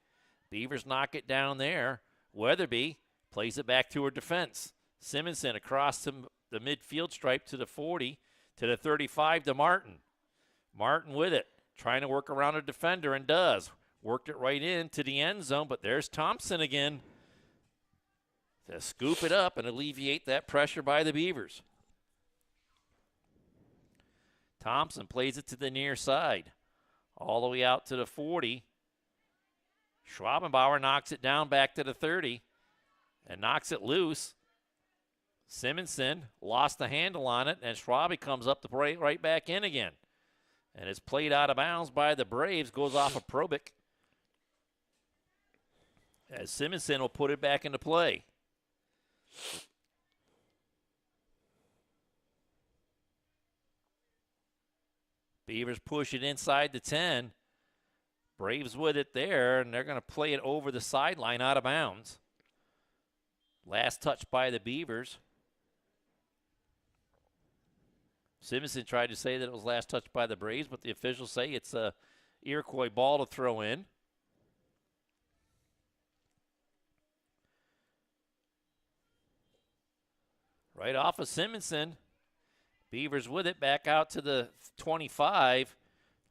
Beavers knock it down there. Weatherby plays it back to her defense. Simonson across the midfield stripe to the 40, to the 35 to Martin. Martin with it, trying to work around a defender and does. Worked it right into the end zone, but there's Thompson again to scoop it up and alleviate that pressure by the Beavers. Thompson plays it to the near side, all the way out to the 40. Schwabenbauer knocks it down back to the 30 and knocks it loose. Simonson lost the handle on it, and Schwabe comes up to right back in again. And it's played out of bounds by the Braves, goes off of Probic. As Simonson will put it back into play. Beavers push it inside the 10. Braves with it there, and they're going to play it over the sideline out of bounds. Last touch by the Beavers. Simonson tried to say that it was last touch by the Braves, but the officials say it's a Iroquois ball to throw in. Right off of Simonson. Beavers with it, back out to the 25.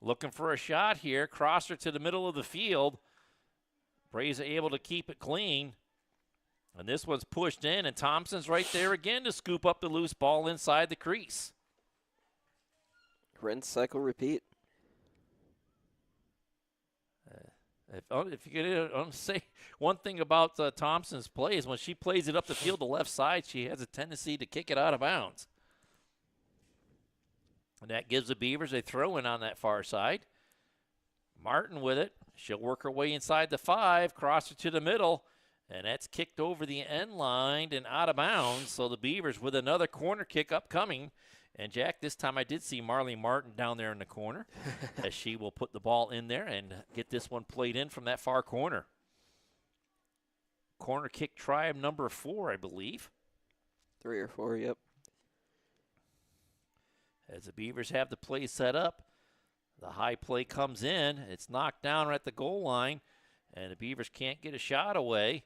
Looking for a shot here. Crosser to the middle of the field. Braves are able to keep it clean. And this one's pushed in, and Thompson's right there again to scoop up the loose ball inside the crease. Rinse, cycle, repeat. If you could say one thing about Thompson's play is when she plays it up the field, the left side, she has a tendency to kick it out of bounds. And that gives the Beavers a throw-in on that far side. Martin with it. She'll work her way inside the 5, cross her to the middle, and that's kicked over the end line and out of bounds. So the Beavers with another corner kick upcoming. And, Jack, this time I did see Marley Martin down there in the corner as she will put the ball in there and get this one played in from that far corner. Corner kick try number 4, I believe. 3 or 4, yep. As the Beavers have the play set up, the high play comes in. It's knocked down right at the goal line, and the Beavers can't get a shot away.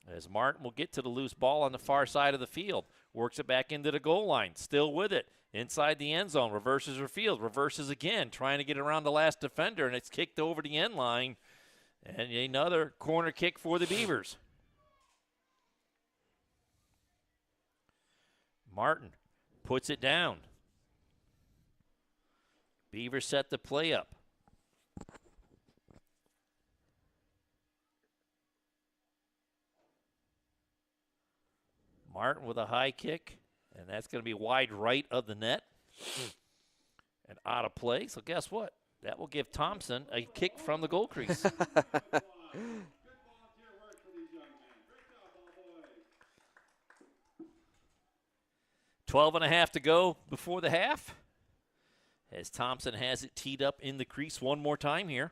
As Martin will get to the loose ball on the far side of the field. Works it back into the goal line. Still with it. Inside the end zone. Reverses her field. Reverses again. Trying to get around the last defender. And it's kicked over the end line. And another corner kick for the Beavers. Martin puts it down. Beavers set the play up. Martin with a high kick, and that's going to be wide right of the net and out of play. So guess what? That will give Thompson a kick from the goal crease. 12.5 to go before the half, as Thompson has it teed up in the crease one more time here.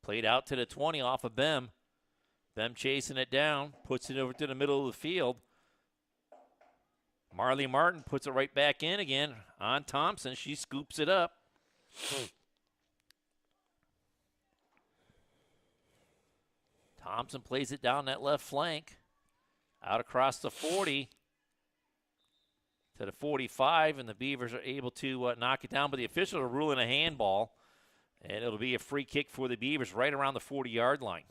Played out to the 20 off of Bem. Bem chasing it down, puts it over to the middle of the field. Marley Martin puts it right back in again on Thompson. She scoops it up. Thompson plays it down that left flank. Out across the 40 to the 45, and the Beavers are able to knock it down, but the officials are ruling a handball. And it'll be a free kick for the Beavers right around the 40-yard line.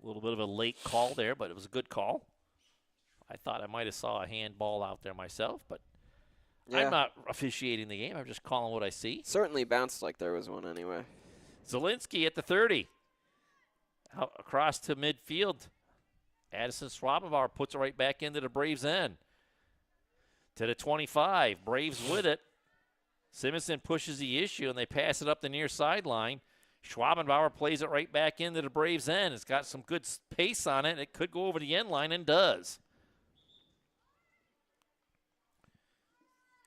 A little bit of a late call there, but it was a good call. I thought I might have saw a handball out there myself, but yeah. I'm not officiating the game. I'm just calling what I see. Certainly bounced like there was one anyway. Zielinski at the 30. Out across to midfield. Addison Schwabenbauer puts it right back into the Braves' end. To the 25. Braves with it. Simonson pushes the issue, and they pass it up the near sideline. Schwabenbauer plays it right back into the Braves' end. It's got some good pace on it. It could go over the end line and does.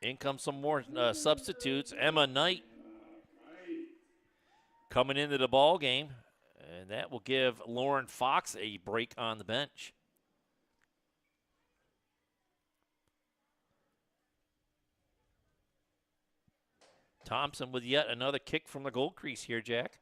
In comes some more substitutes. Emma Knight coming into the ball game, and that will give Lauren Fox a break on the bench. Thompson with yet another kick from the goal crease here, Jack.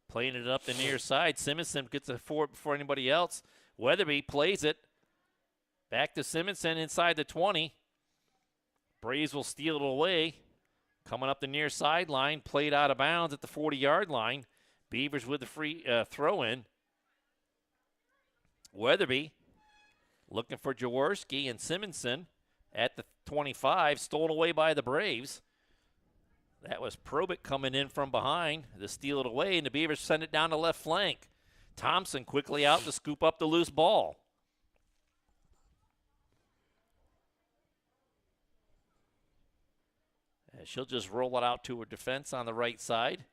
Playing it up the near side. Simonson gets it forward before anybody else. Weatherby plays it. Back to Simonson inside the 20. Braves will steal it away. Coming up the near sideline. Played out of bounds at the 40-yard line. Beavers with the free throw-in. Weatherby looking for Jaworski, and Simonson at the 25, stolen away by the Braves. That was Probit coming in from behind to steal it away, and the Beavers send it down the left flank. Thompson quickly out to scoop up the loose ball. And she'll just roll it out to her defense on the right side.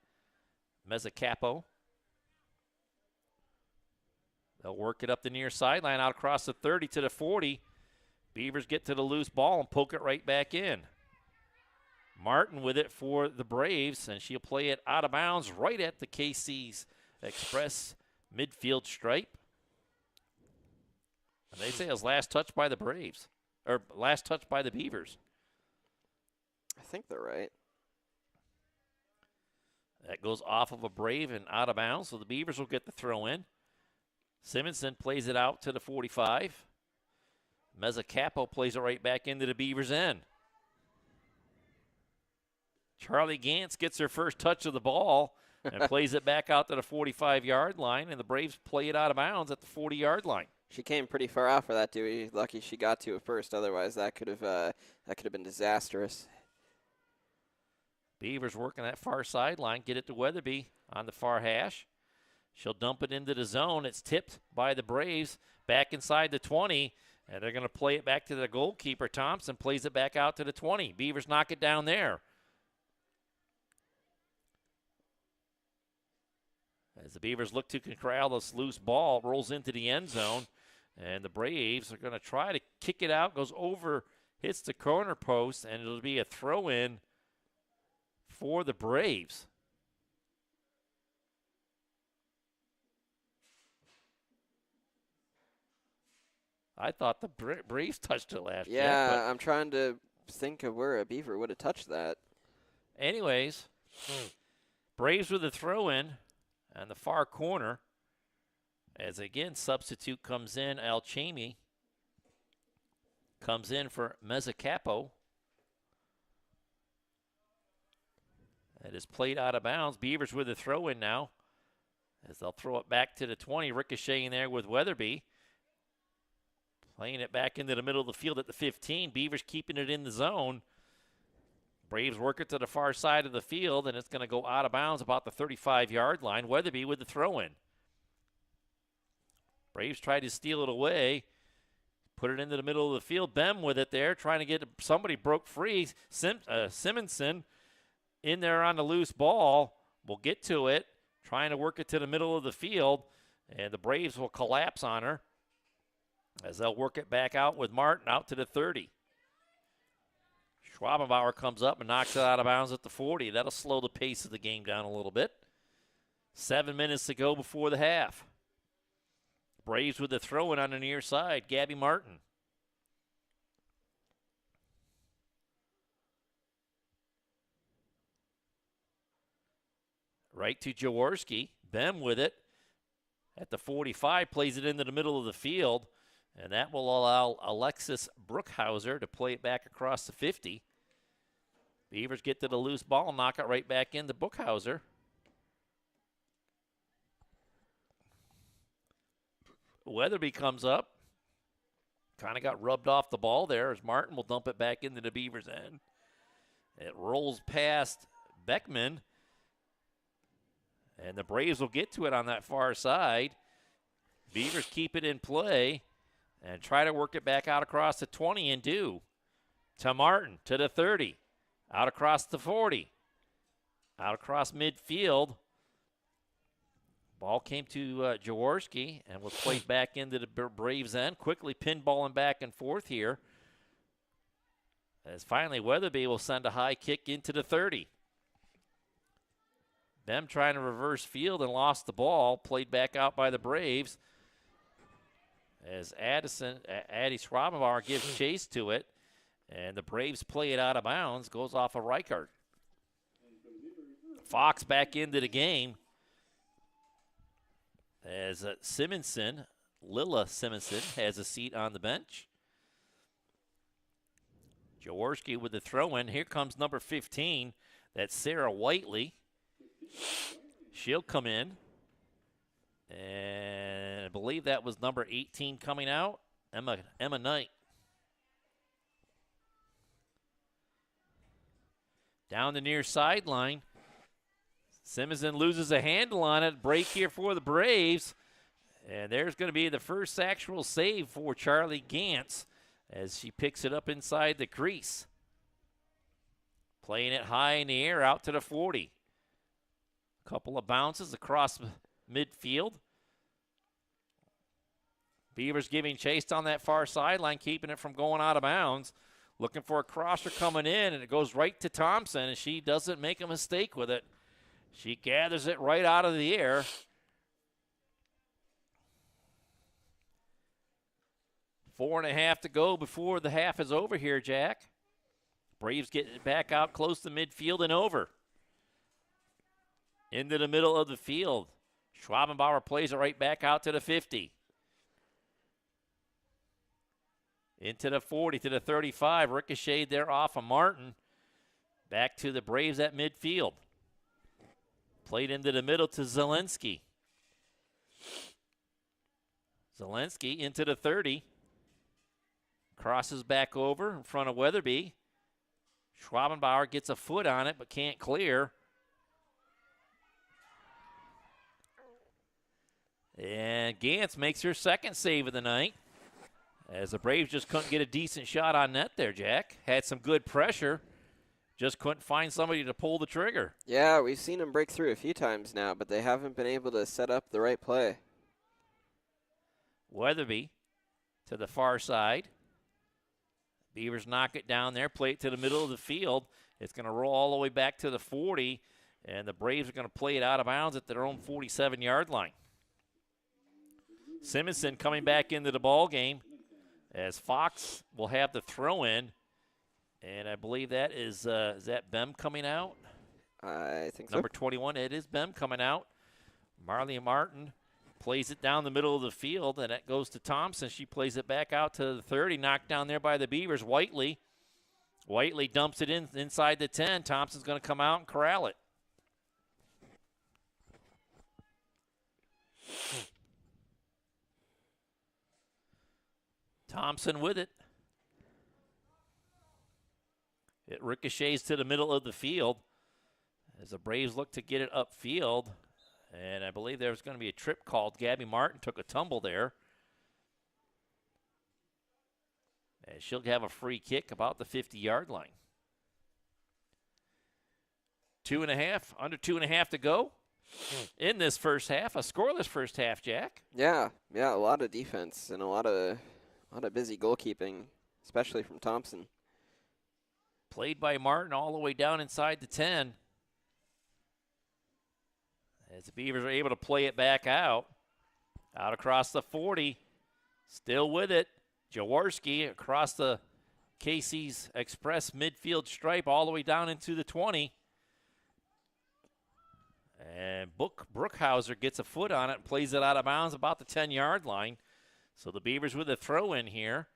Mezzacapo. They'll work it up the near sideline, out across the 30 to the 40. Beavers get to the loose ball and poke it right back in. Martin with it for the Braves, and she'll play it out of bounds right at the KC's Express midfield stripe. And they say it was last touched by the Braves. or last touch by the Beavers. I think they're right. That goes off of a Brave and out of bounds, so the Beavers will get the throw in. Simonson plays it out to the 45. Mezzacapo plays it right back into the Beavers' end. Charlie Gantz gets her first touch of the ball and plays it back out to the 45-yard line, and the Braves play it out of bounds at the 40-yard line. She came pretty far off for that, Dewey. Lucky she got to it first. Otherwise, that could have been disastrous. Beavers working that far sideline, get it to Weatherby on the far hash. She'll dump it into the zone. It's tipped by the Braves back inside the 20, and they're going to play it back to the goalkeeper. Thompson plays it back out to the 20. Beavers knock it down there. As the Beavers look to corral this loose ball, rolls into the end zone, and the Braves are going to try to kick it out, goes over, hits the corner post, and it'll be a throw-in for the Braves. I thought the Braves touched it last year. Yeah, I'm trying to think of where a Beaver would have touched that. Anyways, Braves with a throw-in on the far corner. As again, substitute comes in. Alchemy comes in for Mezzacapo. That is played out of bounds. Beavers with a throw-in now, as they'll throw it back to the 20, ricocheting there with Weatherby. Playing it back into the middle of the field at the 15. Beavers keeping it in the zone. Braves work it to the far side of the field, and it's going to go out of bounds about the 35-yard line. Weatherby with the throw-in. Braves tried to steal it away, put it into the middle of the field. Bem with it there, trying to get somebody broke free. Simonson in there on the loose ball. Will get to it, trying to work it to the middle of the field, and the Braves will collapse on her as they'll work it back out with Martin out to the 30. Schwabenbauer comes up and knocks it out of bounds at the 40. That'll slow the pace of the game down a little bit. 7 minutes to go before the half. Braves with the throw-in on the near side. Gabby Martin. Right to Jaworski. Bem with it at the 45. Plays it into the middle of the field. And that will allow Alexis Brookhauser to play it back across the 50. Beavers get to the loose ball, knock it right back into Brookhauser. Weatherby comes up. Kind of got rubbed off the ball there as Martin will dump it back into the Beavers' end. It rolls past Beckman. And the Braves will get to it on that far side. Beavers keep it in play and try to work it back out across the 20 and do. To Martin, to the 30. Out across the 40. Out across midfield. Ball came to Jaworski and was played back into the Braves' end. Quickly pinballing back and forth here. As finally Weatherby will send a high kick into the 30. Them trying to reverse field and lost the ball. Played back out by the Braves. As Addie Schwabenbauer gives chase to it. And the Braves play it out of bounds. Goes off of Reichert. Fox back into the game. As Lilla Simonson has a seat on the bench. Jaworski with the throw-in. Here comes number 15. That's Sarah Whiteley. She'll come in. And I believe that was number 18 coming out, Emma Knight. Down the near sideline. Simonson loses a handle on it. Break here for the Braves. And there's going to be the first actual save for Charlie Gantz as she picks it up inside the crease. Playing it high in the air out to the 40. Couple of bounces across midfield. Beavers giving chase on that far sideline, keeping it from going out of bounds. Looking for a crosser coming in, and it goes right to Thompson, and she doesn't make a mistake with it. She gathers it right out of the air. 4.5 to go before the half is over here, Jack. Braves getting it back out close to midfield and over. Into the middle of the field. Schwabenbauer plays it right back out to the 50. Into the 40, to the 35. Ricocheted there off of Martin. Back to the Braves at midfield. Played into the middle to Zelensky. Zelensky into the 30. Crosses back over in front of Weatherby. Schwabenbauer gets a foot on it but can't clear. And Gantz makes her second save of the night. As the Braves just couldn't get a decent shot on net there, Jack. Had some good pressure. Just couldn't find somebody to pull the trigger. Yeah, we've seen them break through a few times now, but they haven't been able to set up the right play. Weatherby to the far side. Beavers knock it down there, play it to the middle of the field. It's going to roll all the way back to the 40, and the Braves are going to play it out of bounds at their own 47-yard line. Simonson coming back into the ball game as Fox will have the throw in, and I believe that is that Bem coming out? I think Number 21, it is Bem coming out. Marley Martin plays it down the middle of the field, and that goes to Thompson. She plays it back out to the 30, knocked down there by the Beavers. Whiteley dumps it inside the 10. Thompson's going to come out and corral it. Thompson with it. It ricochets to the middle of the field as the Braves look to get it upfield. And I believe there was going to be a trip called. Gabby Martin took a tumble there. And she'll have a free kick about the 50-yard line. 2.5, under 2.5 to go in this first half. A scoreless first half, Jack. Yeah, a lot of defense and a lot of busy goalkeeping, especially from Thompson. Played by Martin all the way down inside the 10. As the Beavers are able to play it back out across the 40. Still with it. Jaworski across the KC's Express midfield stripe all the way down into the 20. And Brookhauser gets a foot on it and plays it out of bounds about the 10-yard line. So the Beavers with a throw in here.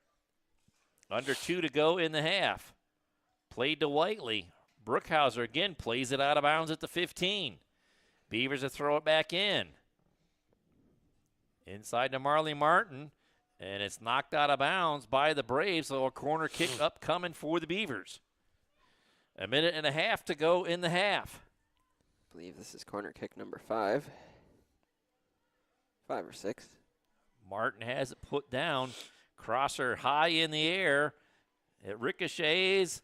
Under 2 to go in the half. Played to Whiteley. Brookhauser again plays it out of bounds at the 15. Beavers will throw it back in. Inside to Marley Martin. And it's knocked out of bounds by the Braves. So a corner kick upcoming for the Beavers. 1.5 minutes to go in the half. I believe this is corner kick number 5. 5 or 6. Martin has it put down. Crosser high in the air. It ricochets.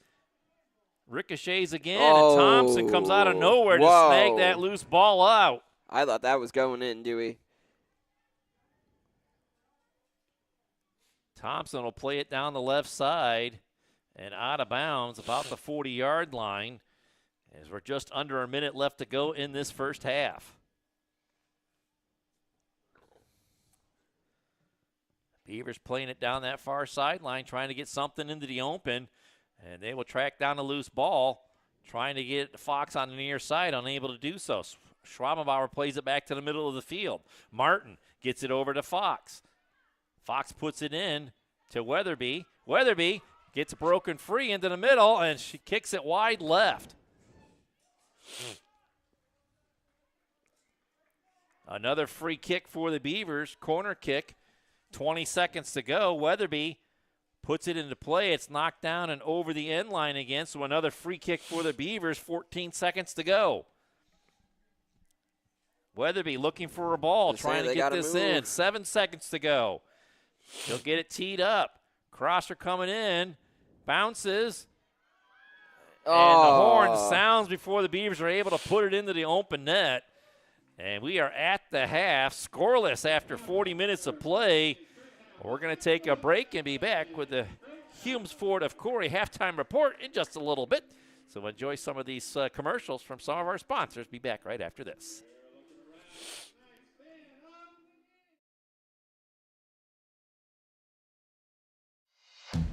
Ricochets again, and Thompson comes out of nowhere to snag that loose ball out. I thought that was going in, Dewey. Thompson will play it down the left side and out of bounds about the 40-yard line as we're just under a minute left to go in this first half. Beavers playing it down that far sideline, trying to get something into the open. And they will track down the loose ball, trying to get Fox on the near side, unable to do so. Schwabenbauer plays it back to the middle of the field. Martin gets it over to Fox. Fox puts it in to Weatherby. Weatherby gets broken free into the middle, and she kicks it wide left. Another free kick for the Beavers, corner kick. 20 seconds to go. Weatherby puts it into play. It's knocked down and over the end line again, so another free kick for the Beavers, 14 seconds to go. Weatherby looking for a ball, trying to get this in. 7 seconds to go. He'll get it teed up. Crosser coming in, bounces, and the horn sounds before the Beavers are able to put it into the open net. And we are at the half, scoreless after 40 minutes of play. We're going to take a break and be back with the Humes Ford of Corry halftime report in just a little bit. So enjoy some of these commercials from some of our sponsors. Be back right after this.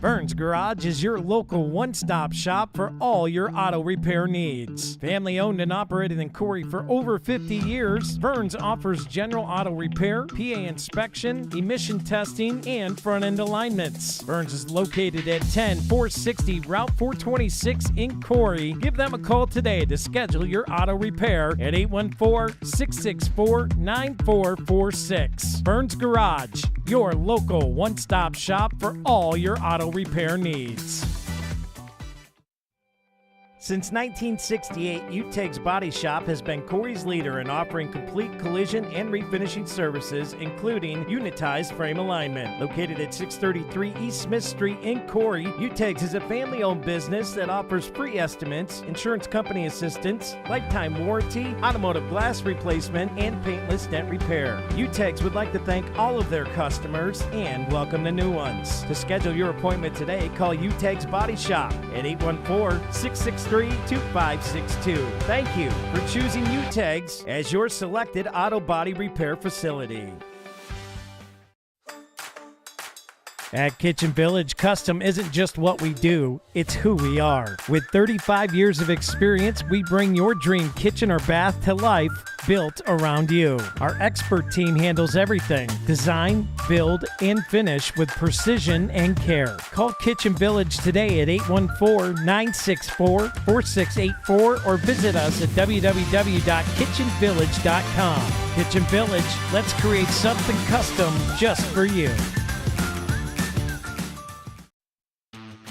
Vern's Garage is your local one-stop shop for all your auto repair needs. Family owned and operated in Corry for over 50 years, Vern's offers general auto repair, Piaa inspection, emission testing, and front-end alignments. Vern's is located at 10460 Route 426 in Corry. Give them a call today to schedule your auto repair at 814-664-9446. Vern's Garage, your local one-stop shop for all your auto repair needs. Since 1968, UTEG's Body Shop has been Corry's leader in offering complete collision and refinishing services, including unitized frame alignment. Located at 633 East Smith Street in Corry, UTEG's is a family-owned business that offers free estimates, insurance company assistance, lifetime warranty, automotive glass replacement, and paintless dent repair. UTEG's would like to thank all of their customers and welcome the new ones. To schedule your appointment today, call UTEG's Body Shop at 814-663-2562. Thank you for choosing UTEG's as your selected auto body repair facility. At Kitchen Village, custom isn't just what we do, it's who we are. With 35 years of experience, we bring your dream kitchen or bath to life, built around you. Our expert team handles everything: design, build, and finish with precision and care. Call Kitchen Village today at 814-964-4684 or visit us at www.kitchenvillage.com. Kitchen Village, let's create something custom just for you.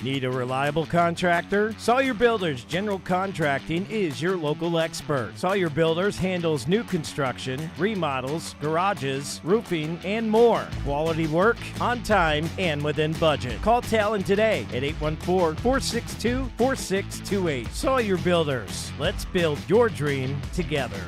Need a reliable contractor? Sawyer Builders General Contracting is your local expert. Sawyer Builders handles new construction, remodels, garages, roofing, and more. Quality work, on time, and within budget. Call Talon today at 814-462-4628. Sawyer Builders. Let's build your dream together.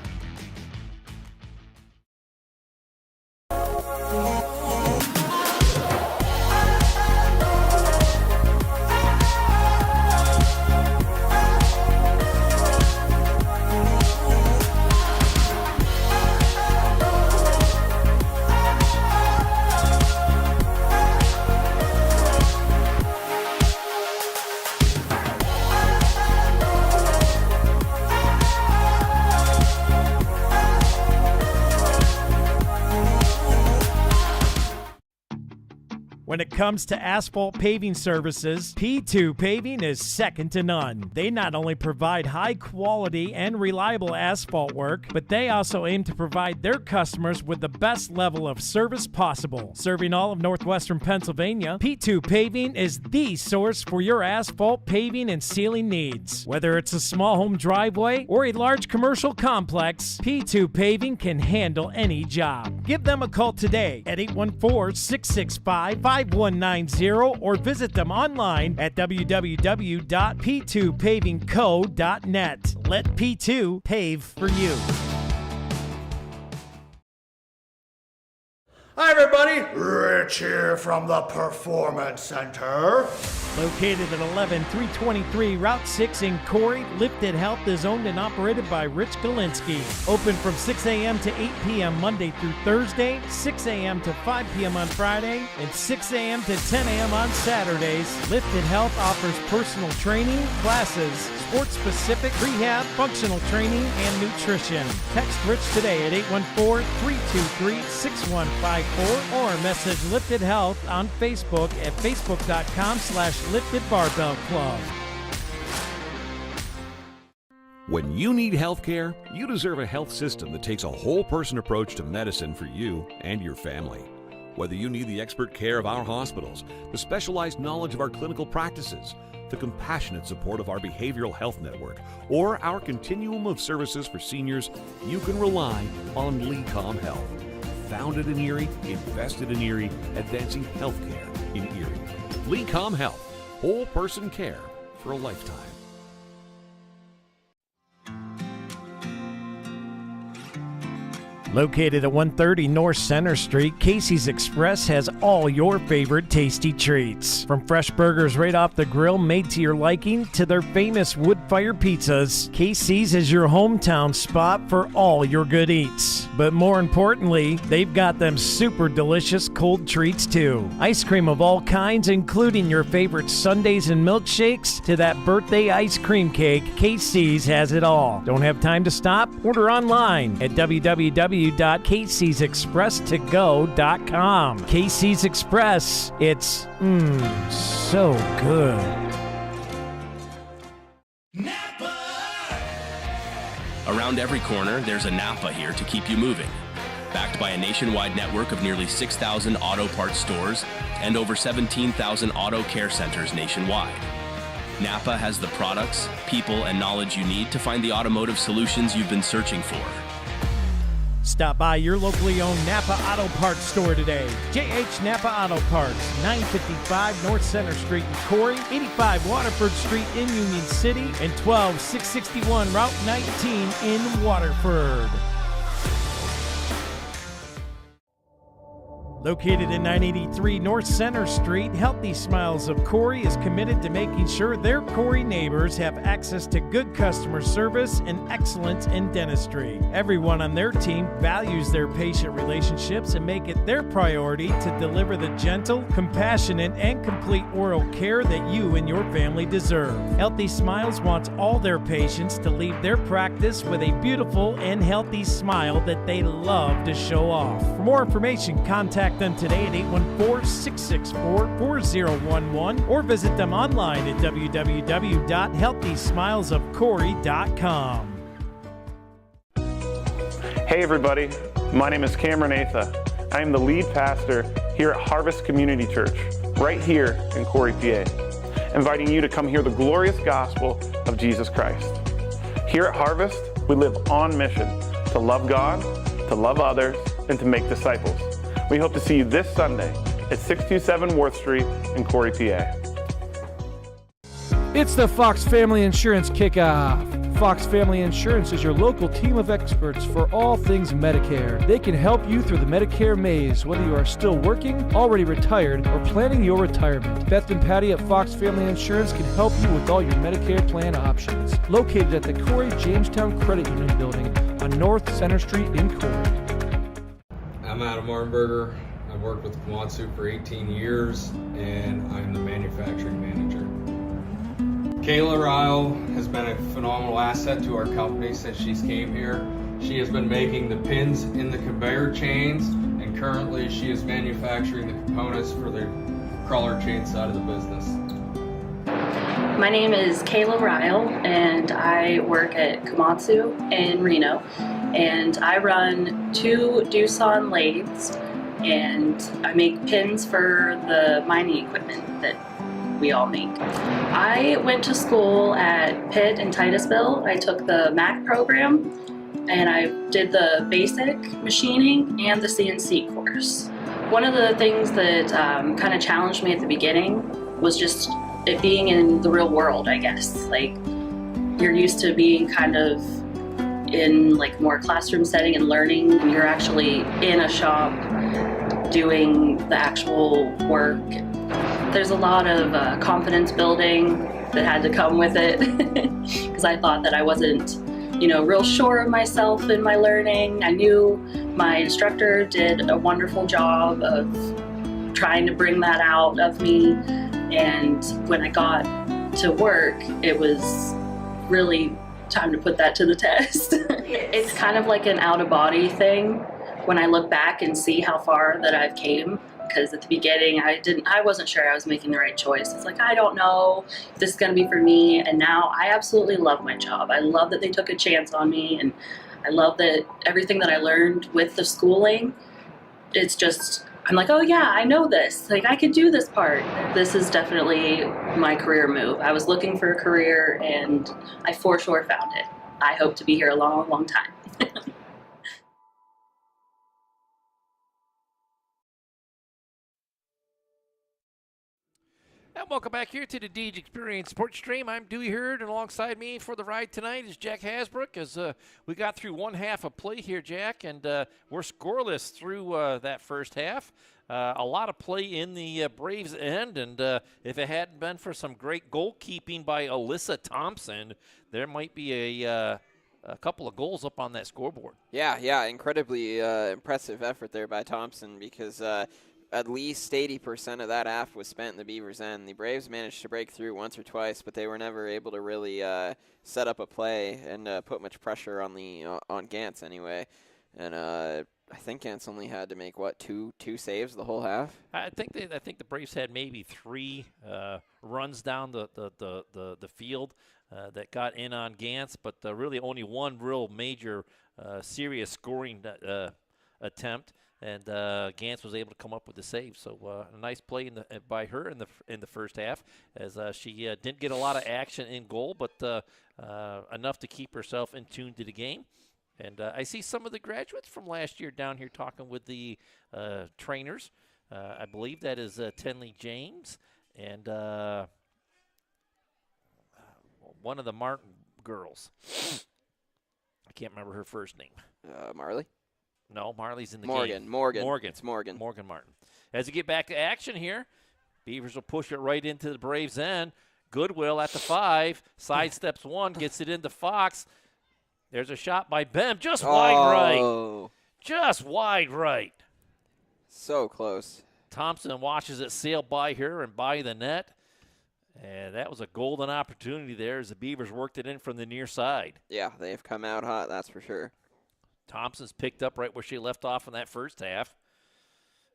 When it comes to asphalt paving services, P2 Paving is second to none. They not only provide high quality and reliable asphalt work, but they also aim to provide their customers with the best level of service possible. Serving all of northwestern Pennsylvania, P2 Paving is the source for your asphalt paving and sealing needs. Whether it's a small home driveway or a large commercial complex, P2 Paving can handle any job. Give them a call today at 814-665-5190 or visit them online at www.p2pavingco.net. Let P2 pave for you. Hi everybody, Rich here from the Performance Center. Located at 11323 Route 6 in Corry, Lifted Health is owned and operated by Rich Galinsky. Open from 6 a.m. to 8 p.m. Monday through Thursday, 6 a.m. to 5 p.m. on Friday, and 6 a.m. to 10 a.m. on Saturdays. Lifted Health offers personal training, classes, sports-specific rehab, functional training, and nutrition. Text Rich today at 814-323-6154 or message Lifted Health on Facebook at facebook.com/Lifted Barbell Club. When you need health care, you deserve a health system that takes a whole-person approach to medicine for you and your family. Whether you need the expert care of our hospitals, the specialized knowledge of our clinical practices, the compassionate support of our behavioral health network, or our continuum of services for seniors, you can rely on LeCom Health. Founded in Erie, invested in Erie, advancing healthcare in Erie. LeCom Health, whole person care for a lifetime. Located at 130 North Center Street, Casey's Express has all your favorite tasty treats. From fresh burgers right off the grill made to your liking to their famous wood-fired pizzas, Casey's is your hometown spot for all your good eats. But more importantly, they've got them super delicious cold treats too. Ice cream of all kinds, including your favorite sundaes and milkshakes to that birthday ice cream cake, Casey's has it all. Don't have time to stop? Order online at www.caseysexpresstogo.com. Casey's Express, it's so good. Around every corner, there's a Napa here to keep you moving. Backed by a nationwide network of nearly 6,000 auto parts stores and over 17,000 auto care centers nationwide. Napa has the products, people, and knowledge you need to find the automotive solutions you've been searching for. Stop by your locally owned Napa Auto Parts store today. JH Napa Auto Parts, 955 North Center Street in Corry, 85 Waterford Street in Union City, and 12661 Route 19 in Waterford. Located at 983 North Center Street, Healthy Smiles of Corry is committed to making sure their Corry neighbors have access to good customer service and excellence in dentistry. Everyone on their team values their patient relationships and make it their priority to deliver the gentle, compassionate, and complete oral care that you and your family deserve. Healthy Smiles wants all their patients to leave their practice with a beautiful and healthy smile that they love to show off. For more information, contact them today at 814-664-4011 or visit them online at www.healthysmilesofcorry.com. Hey everybody, my name is Cameron Atha. I am the lead pastor here at Harvest Community Church, right here in Corry, PA, inviting you to come hear the glorious gospel of Jesus Christ. Here at Harvest, we live on mission to love God, to love others, and to make disciples. We hope to see you this Sunday at 627 Worth Street in Corry, PA. It's the Fox Family Insurance Kickoff. Fox Family Insurance is your local team of experts for all things Medicare. They can help you through the Medicare maze, whether you are still working, already retired, or planning your retirement. Beth and Patty at Fox Family Insurance can help you with all your Medicare plan options. Located at the Corry Jamestown Credit Union Building on North Center Street in Corry. I'm Adam Martinberger. I've worked with Komatsu for 18 years, and I'm the manufacturing manager. Kayla Ryle has been a phenomenal asset to our company since she's came here. She has been making the pins in the conveyor chains, and currently she is manufacturing the components for the crawler chain side of the business. My name is Kayla Ryle, and I work at Komatsu in Reno. And I run 2 Doosan lathes, and I make pins for the mining equipment that we all make. I went to school at Pitt in Titusville. I took the MAC program, and I did the basic machining and the CNC course. One of the things that kind of challenged me at the beginning was just it being in the real world, I guess. Like, you're used to being kind of in like more classroom setting and learning, and you're actually in a shop doing the actual work. There's a lot of confidence building that had to come with it because I thought that I wasn't, real sure of myself in my learning. I knew my instructor did a wonderful job of trying to bring that out of me, and when I got to work, it was really time to put that to the test. It's kind of like an out-of-body thing when I look back and see how far that I've came, because at the beginning I wasn't sure I was making the right choice. It's like, I don't know if this is going to be for me, and now I absolutely love my job. I love that they took a chance on me, and I love that everything that I learned with the schooling, it's just, I'm like, oh yeah, I know this. Like, I could do this part. This is definitely my career move. I was looking for a career, and I for sure found it. I hope to be here a long, long time. And welcome back here to the Deej Experience Sports Stream. I'm Dewey Hurd, and alongside me for the ride tonight is Jack Hasbrook. As we got through one half of play here, Jack, and we're scoreless through that first half. A lot of play in the Braves end, and if it hadn't been for some great goalkeeping by Alyssa Thompson, there might be a couple of goals up on that scoreboard. Yeah, incredibly impressive effort there by Thompson, because at least 80% of that half was spent in the Beavers' end. The Braves managed to break through once or twice, but they were never able to really set up a play and put much pressure on on Gantz anyway. And I think Gantz only had to make two saves the whole half. I think the Braves had maybe 3 runs down the field that got in on Gantz, but really only one real major serious scoring attempt. And Gantz was able to come up with the save. So a nice play by her in the first half, as she didn't get a lot of action in goal, but enough to keep herself in tune to the game. And I see some of the graduates from last year down here talking with the trainers. I believe that is Tenley James and one of the Martin girls. I can't remember her first name. Marley? No, Marley's in the game. Morgan. It's Morgan. Morgan Martin. As we get back to action here, Beavers will push it right into the Braves' end. Goodwill at the 5. Sidesteps one, gets it into Fox. There's a shot by Bem. Just wide right. Just wide right. So close. Thompson watches it sail by her and by the net. And that was a golden opportunity there as the Beavers worked it in from the near side. Yeah, they've come out hot, that's for sure. Thompson's picked up right where she left off in that first half,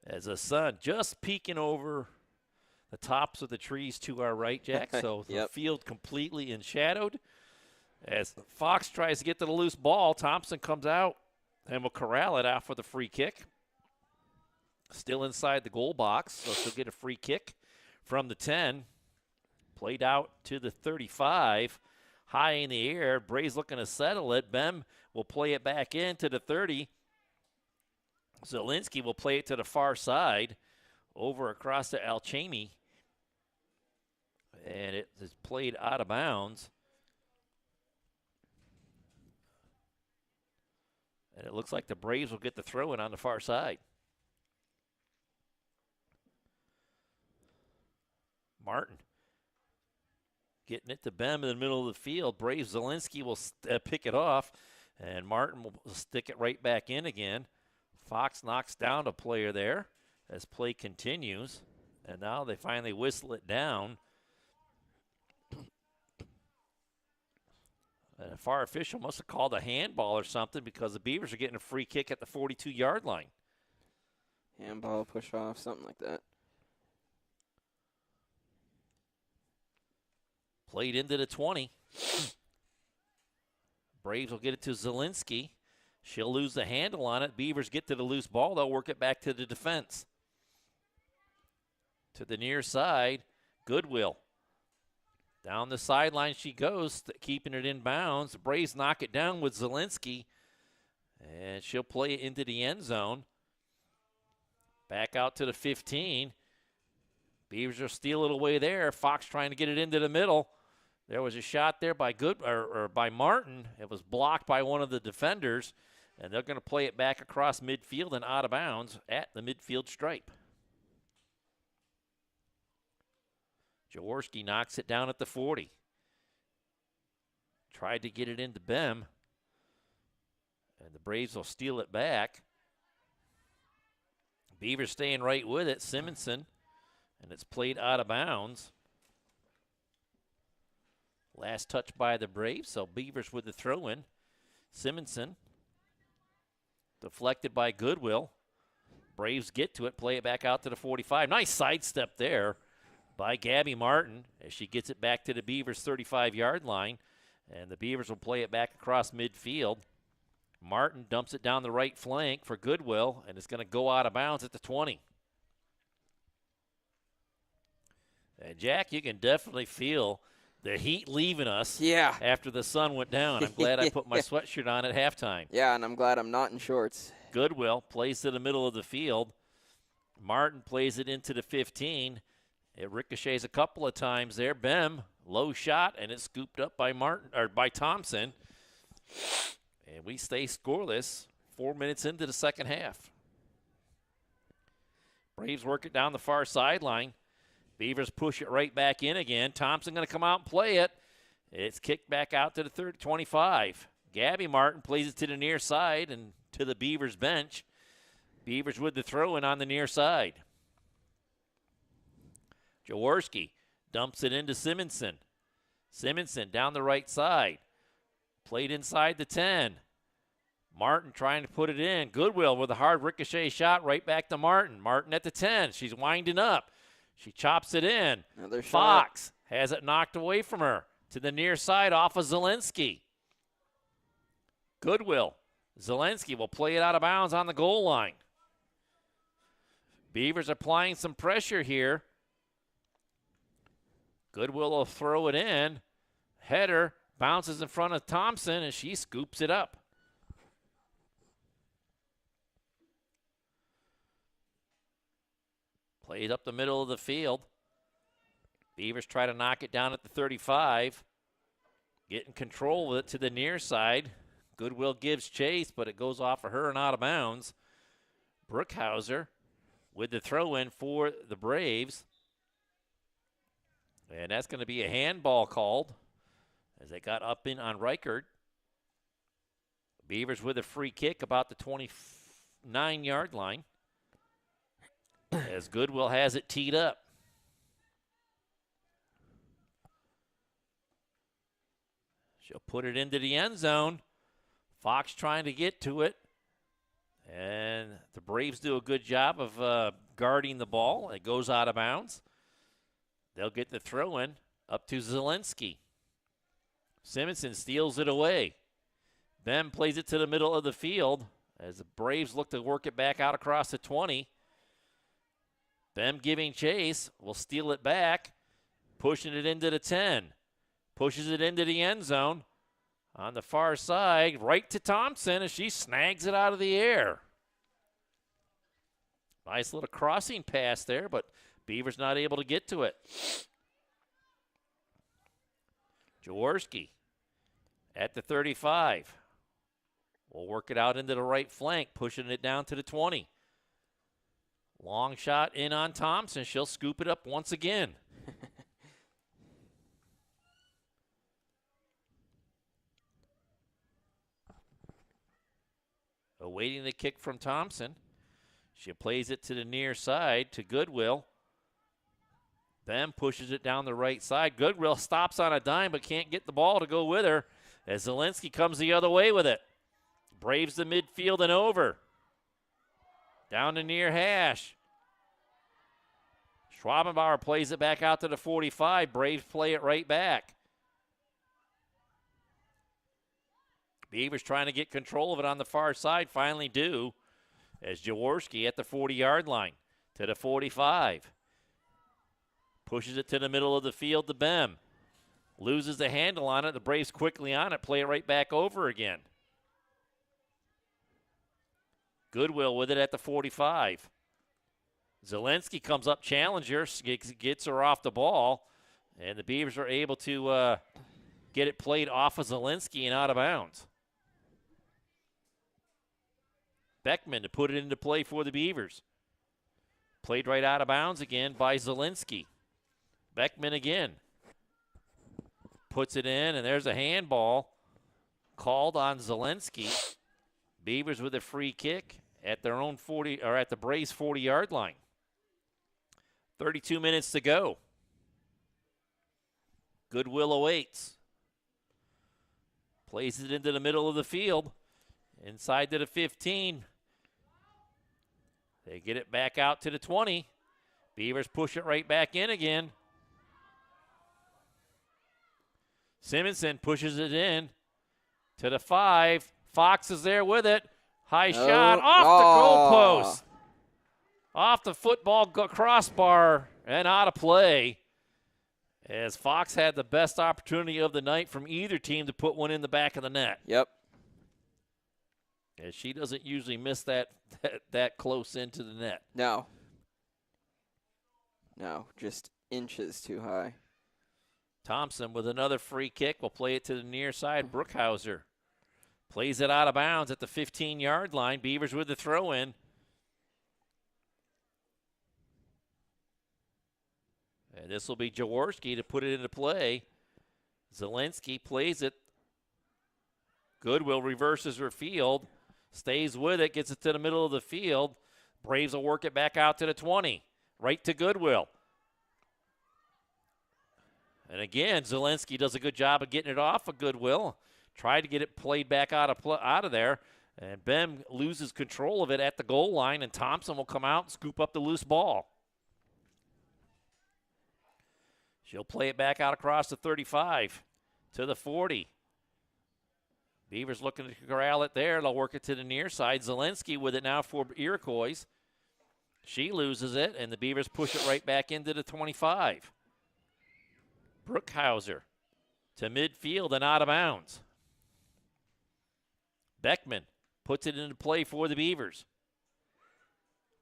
as the sun just peeking over the tops of the trees to our right, Jack. So the field completely enshadowed. As Fox tries to get to the loose ball, Thompson comes out and will corral it out for the free kick. Still inside the goal box, so she'll get a free kick from the 10. Played out to the 35. High in the air. Braves looking to settle it. Bem will play it back into the 30. Zielinski will play it to the far side, over across to Alchemy. And it is played out of bounds. And it looks like the Braves will get the throw in on the far side. Martin getting it to Bem in the middle of the field. Braves Zielinski will pick it off, and Martin will stick it right back in again. Fox knocks down a player there as play continues, and now they finally whistle it down. And a far official must have called a handball or something, because the Beavers are getting a free kick at the 42-yard line. Handball, push off, something like that. Played into the 20. Braves will get it to Zielinski. She'll lose the handle on it. Beavers get to the loose ball. They'll work it back to the defense. To the near side, Goodwill. Down the sideline she goes, keeping it in bounds. The Braves knock it down with Zielinski, and she'll play it into the end zone. Back out to the 15. Beavers will steal it away there. Fox trying to get it into the middle. There was a shot there by by Martin. It was blocked by one of the defenders, and they're going to play it back across midfield and out of bounds at the midfield stripe. Jaworski knocks it down at the 40. Tried to get it into Bem, and the Braves will steal it back. Beavers staying right with it. Simonson, and it's played out of bounds. Last touch by the Braves, so Beavers with the throw-in. Simonson, deflected by Goodwill. Braves get to it, play it back out to the 45. Nice sidestep there by Gabby Martin as she gets it back to the Beavers' 35-yard line, and the Beavers will play it back across midfield. Martin dumps it down the right flank for Goodwill, and it's going to go out of bounds at the 20. And Jack, you can definitely feel the heat leaving us after the sun went down. I'm glad I put my sweatshirt on at halftime. Yeah, and I'm glad I'm not in shorts. Goodwill plays to the middle of the field. Martin plays it into the 15. It ricochets a couple of times there. Bem, low shot, and it's scooped up by by Thompson. And we stay scoreless 4 minutes into the second half. Braves work it down the far sideline. Beavers push it right back in again. Thompson going to come out and play it. It's kicked back out to the 25. Gabby Martin plays it to the near side and to the Beavers bench. Beavers with the throw-in on the near side. Jaworski dumps it into Simonson. Simonson down the right side. Played inside the 10. Martin trying to put it in. Goodwill with a hard ricochet shot right back to Martin. Martin at the 10. She's winding up. She chops it in. Another shot. Fox has it knocked away from her to the near side off of Zielinski. Goodwill. Zielinski will play it out of bounds on the goal line. Beavers applying some pressure here. Goodwill will throw it in. Header bounces in front of Thompson, and she scoops it up. Played up the middle of the field. Beavers try to knock it down at the 35. Getting control of it to the near side. Goodwill gives chase, but it goes off of her and out of bounds. Brookhauser with the throw-in for the Braves. And that's going to be a handball called as they got up in on Reichert. Beavers with a free kick about the 29-yard line. As Goodwill has it teed up. She'll put it into the end zone. Fox trying to get to it. And the Braves do a good job of guarding the ball. It goes out of bounds. They'll get the throw in up to Zielinski. Simonson steals it away. Bem plays it to the middle of the field as the Braves look to work it back out across the 20. Bem giving chase, will steal it back, pushing it into the 10. Pushes it into the end zone. On the far side, right to Thompson as she snags it out of the air. Nice little crossing pass there, but Beavers not able to get to it. Jaworski at the 35. We'll work it out into the right flank, pushing it down to the 20. Long shot in on Thompson. She'll scoop it up once again. Awaiting the kick from Thompson. She plays it to the near side to Goodwill. Bem pushes it down the right side. Goodwill stops on a dime but can't get the ball to go with her as Zielinski comes the other way with it. Braves the midfield and over. Down to near hash. Schwabenbauer plays it back out to the 45. Braves play it right back. Beavers trying to get control of it on the far side. Finally do. As Jaworski at the 40-yard line to the 45. Pushes it to the middle of the field to Bem. Loses the handle on it. The Braves quickly on it. Play it right back over again. Goodwill with it at the 45. Zielinski comes up, challenger, gets her off the ball, and the Beavers are able to get it played off of Zielinski and out of bounds. Beckman to put it into play for the Beavers. Played right out of bounds again by Zielinski. Beckman again. Puts it in, and there's a handball called on Zielinski. Beavers with a free kick at their own 40, or at the Braves 40-yard line. 32 minutes to go. Goodwill awaits. Plays it into the middle of the field. Inside to the 15. They get it back out to the 20. Beavers push it right back in again. Simonson pushes it in to the 5. Fox is there with it. High shot off the goalpost. Off the football crossbar and out of play. As Fox had the best opportunity of the night from either team to put one in the back of the net. Yep. As she doesn't usually miss that close into the net. No. No, just inches too high. Thompson with another free kick will play it to the near side. Brookhauser plays it out of bounds at the 15-yard line. Beavers with the throw in. And this will be Jaworski to put it into play. Zelensky plays it. Goodwill reverses her field. Stays with it, gets it to the middle of the field. Braves will work it back out to the 20. Right to Goodwill. And again, Zelensky does a good job of getting it off of Goodwill. Tried to get it played back out of there. And Bem loses control of it at the goal line, and Thompson will come out and scoop up the loose ball. She'll play it back out across the 35 to the 40. Beavers looking to corral it there. They'll work it to the near side. Zelensky with it now for Iroquois. She loses it, and the Beavers push it right back into the 25. Brookhauser to midfield and out of bounds. Beckman puts it into play for the Beavers.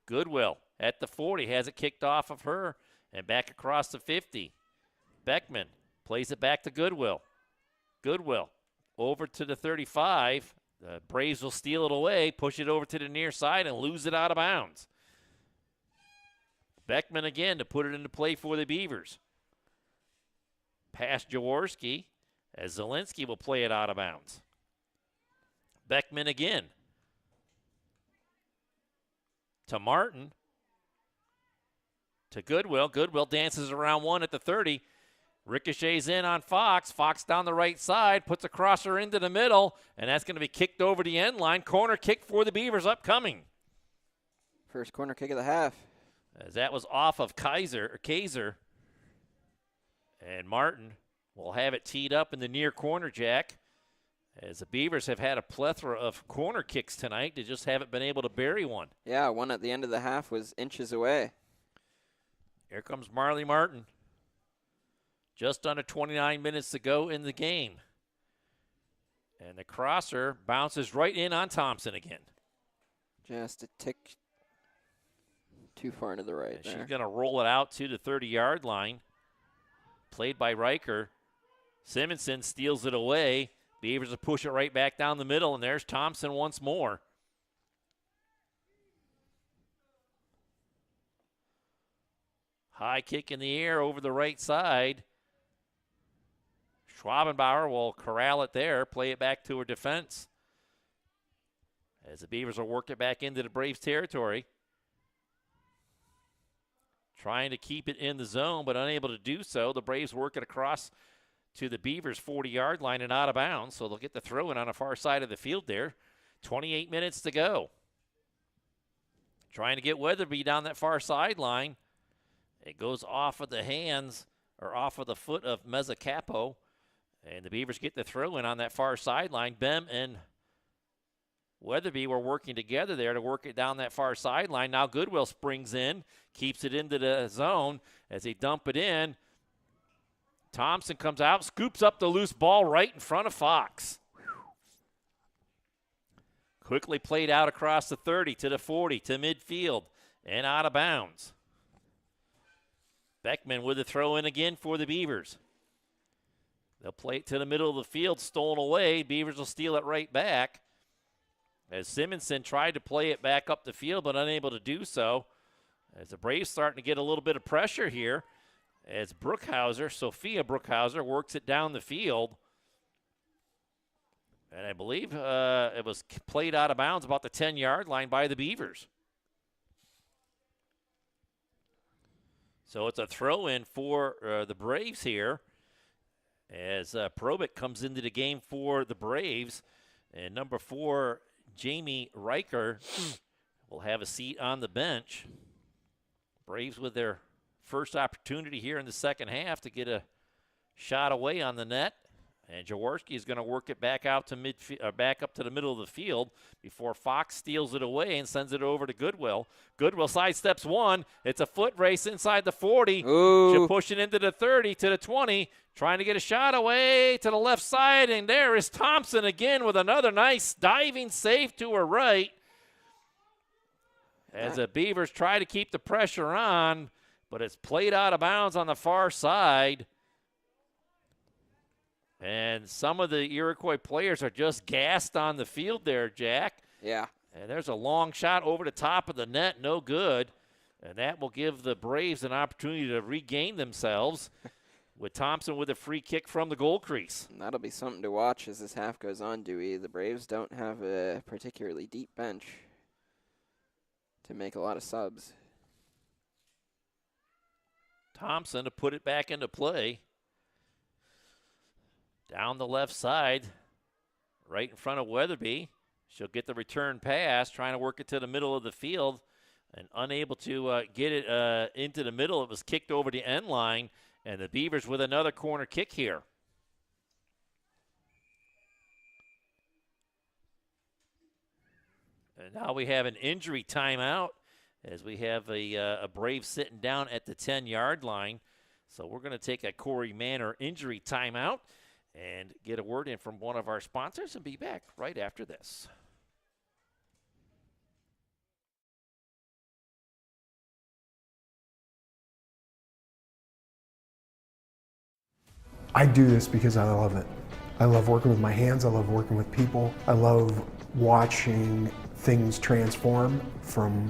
Goodwill at the 40 has it kicked off of her and back across the 50. Beckman plays it back to Goodwill. Goodwill over to the 35. The Braves will steal it away, push it over to the near side, and lose it out of bounds. Beckman again to put it into play for the Beavers. Past Jaworski as Zelensky will play it out of bounds. Beckman again to Martin. To Goodwill. Goodwill dances around one at the 30. Ricochets in on Fox. Fox down the right side, puts a crosser into the middle, and that's going to be kicked over the end line. Corner kick for the Beavers upcoming. First corner kick of the half. As that was off of Kaiser. And Martin will have it teed up in the near corner, Jack. As the Beavers have had a plethora of corner kicks tonight, they just haven't been able to bury one. Yeah, one at the end of the half was inches away. Here comes Marley Martin. Just under 29 minutes to go in the game. And the crosser bounces right in on Thompson again. Just a tick too far to the right there. She's going to roll it out to the 30-yard line. Played by Riker. Simonson steals it away. Beavers will push it right back down the middle, and there's Thompson once more. High kick in the air over the right side. Schwabenbauer will corral it there, play it back to her defense. As the Beavers will work it back into the Braves territory. Trying to keep it in the zone, but unable to do so. The Braves work it across to the Beavers' 40-yard line and out of bounds, so they'll get the throw in on the far side of the field there. 28 minutes to go. Trying to get Weatherby down that far sideline. It goes off of the hands, or off of the foot of Mezzacapo, and the Beavers get the throw in on that far sideline. Bem and Weatherby were working together there to work it down that far sideline. Now Goodwill springs in, keeps it into the zone as they dump it in. Thompson comes out, scoops up the loose ball right in front of Fox. Quickly played out across the 30 to the 40 to midfield and out of bounds. Beckman with the throw in again for the Beavers. They'll play it to the middle of the field, stolen away. Beavers will steal it right back. As Simonson tried to play it back up the field, but unable to do so. As the Braves starting to get a little bit of pressure here. As Sophia Brookhauser, works it down the field. And I believe it was played out of bounds about the 10-yard line by the Beavers. So it's a throw-in for the Braves here. As Probit comes into the game for the Braves. And number 4, Jamie Riker, will have a seat on the bench. Braves with their first opportunity here in the second half to get a shot away on the net. And Jaworski is going to work it back out to back up to the middle of the field before Fox steals it away and sends it over to Goodwill. Goodwill sidesteps one. It's a foot race inside the 40. Ooh. She'll push it into the 30 to the 20. Trying to get a shot away to the left side. And there is Thompson again with another nice diving save to her right. As the Beavers try to keep the pressure on. but it's played out of bounds on the far side. And some of the Iroquois players are just gassed on the field there, Jack. Yeah. And there's a long shot over the top of the net, no good. And that will give the Braves an opportunity to regain themselves with Thompson with a free kick from the goal crease. And that'll be something to watch as this half goes on, Dewey. The Braves don't have a particularly deep bench to make a lot of subs. Thompson to put it back into play. Down the left side, right in front of Weatherby. She'll get the return pass, trying to work it to the middle of the field, and unable to get it into the middle. It was kicked over the end line, and the Beavers with another corner kick here. And now we have an injury timeout as we have a Brave sitting down at the 10-yard line. So we're going to take a Corey Manor injury timeout and get a word in from one of our sponsors and be back right after this. I do this because I love it. I love working with my hands. I love working with people. I love watching things transform from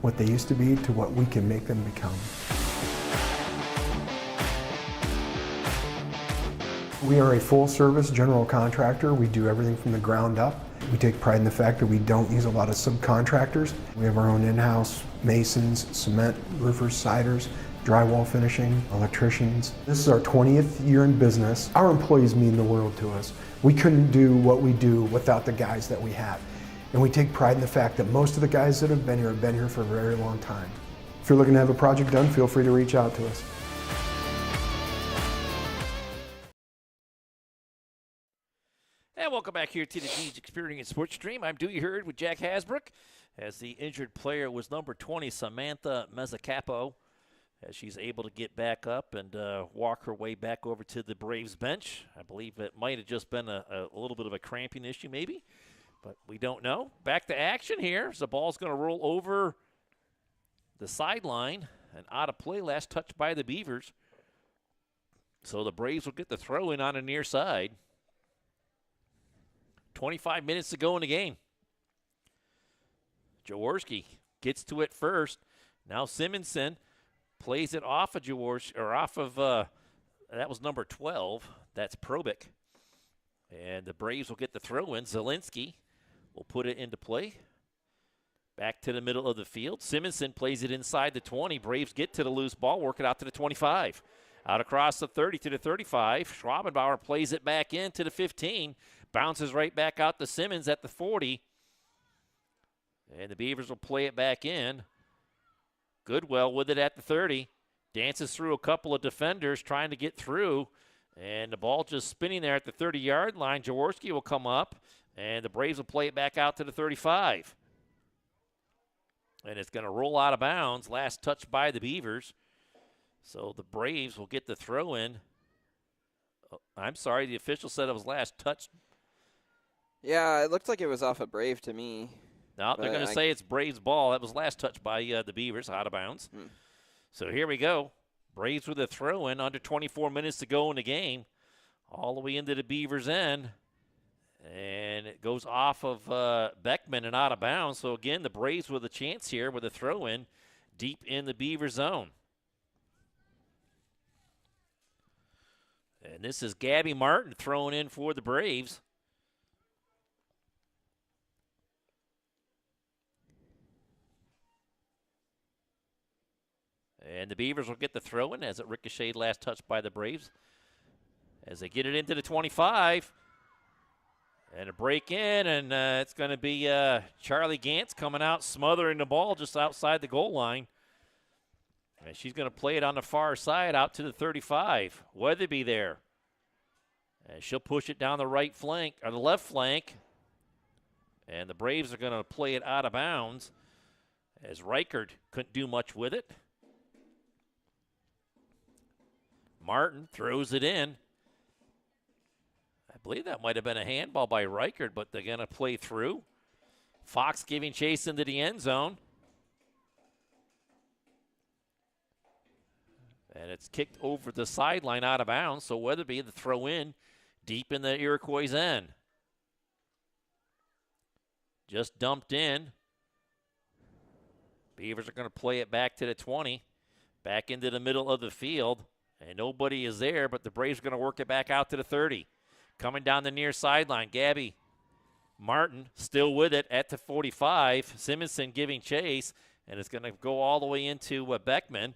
what they used to be to what we can make them become. We are a full-service general contractor. We do everything from the ground up. We take pride in the fact that we don't use a lot of subcontractors. We have our own in-house masons, cement, roofers, siders, drywall finishing, electricians. This is our 20th year in business. Our employees mean the world to us. We couldn't do what we do without the guys that we have. And we take pride in the fact that most of the guys that have been here for a very long time. If you're looking to have a project done, feel free to reach out to us. And welcome back here to the Deeds Experience Sports Stream. I'm Dewey Hurd with Jack Hasbrook as the injured player was number 20, Samantha Mezzacapo, as she's able to get back up and walk her way back over to the Braves bench. I believe it might have just been a little bit of a cramping issue maybe, but we don't know. Back to action here. The ball's going to roll over the sideline and out of play, last touch by the Beavers. So the Braves will get the throw in on the near side. 25 minutes to go in the game. Jaworski gets to it first. Now Simonson plays it off of Jaworski, or off of, that was number 12. That's Probic. And the Braves will get the throw in. Zielinski will put it into play. Back to the middle of the field. Simonson plays it inside the 20. Braves get to the loose ball, work it out to the 25. Out across the 30 to the 35. Schwabenbauer plays it back in to the 15. Bounces right back out to Simmons at the 40. And the Beavers will play it back in. Goodwell with it at the 30. Dances through a couple of defenders trying to get through. And the ball just spinning there at the 30-yard line. Jaworski will come up. And the Braves will play it back out to the 35. And it's going to roll out of bounds. Last touch by the Beavers. So the Braves will get the throw in. Oh, I'm sorry, the official said it was last touch. Yeah, it looked like it was off a Brave to me. No, they're going to say it's Braves ball. That was last touch by the Beavers, out of bounds. So here we go. Braves with a throw in, under 24 minutes to go in the game. All the way into the Beavers' end. And it goes off of Beckman and out of bounds. So again, the Braves with a chance here with a throw in deep in the Beaver zone. And this is Gabby Martin throwing in for the Braves. And the Beavers will get the throw in as it ricocheted, last touch by the Braves. As they get it into the 25. And a break in, and it's going to be Charlie Gantz coming out, smothering the ball just outside the goal line. And she's going to play it on the far side out to the 35. Weatherby there. And she'll push it down the right flank, or the left flank. And the Braves are going to play it out of bounds as Reichard couldn't do much with it. Martin throws it in. I believe that might have been a handball by Reichard, but they're going to play through. Fox giving chase into the end zone. And it's kicked over the sideline out of bounds, so Weatherby, the throw in deep in the Iroquois end. Just dumped in. Beavers are going to play it back to the 20, back into the middle of the field, and nobody is there, but the Braves are going to work it back out to the 30. Coming down the near sideline, Gabby Martin still with it at the 45. Simonson giving chase, and it's going to go all the way into Beckman.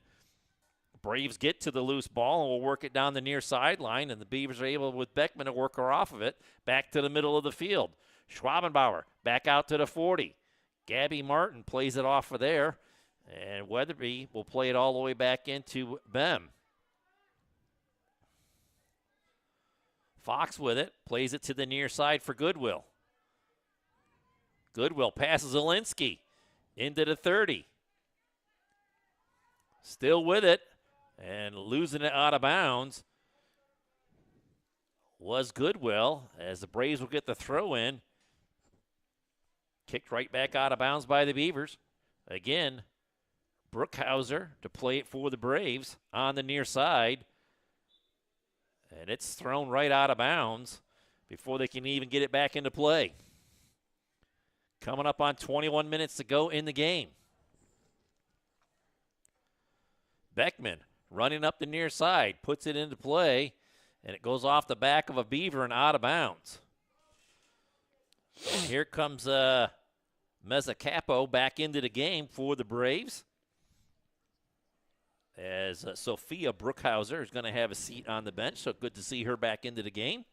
Braves get to the loose ball and will work it down the near sideline, and the Beavers are able, with Beckman, to work her off of it back to the middle of the field. Schwabenbauer back out to the 40. Gabby Martin plays it off of there, and Weatherby will play it all the way back into Bem. Fox with it, plays it to the near side for Goodwill. Goodwill passes Zielinski into the 30. Still with it, and losing it out of bounds was Goodwill, as the Braves will get the throw in. Kicked right back out of bounds by the Beavers. Again, Brookhauser to play it for the Braves on the near side. And it's thrown right out of bounds before they can even get it back into play. Coming up on 21 minutes to go in the game. Beckman running up the near side, puts it into play, and it goes off the back of a Beaver and out of bounds. And here comes Mezzacapo back into the game for the Braves, as Sophia Brookhauser is going to have a seat on the bench, so good to see her back into the game.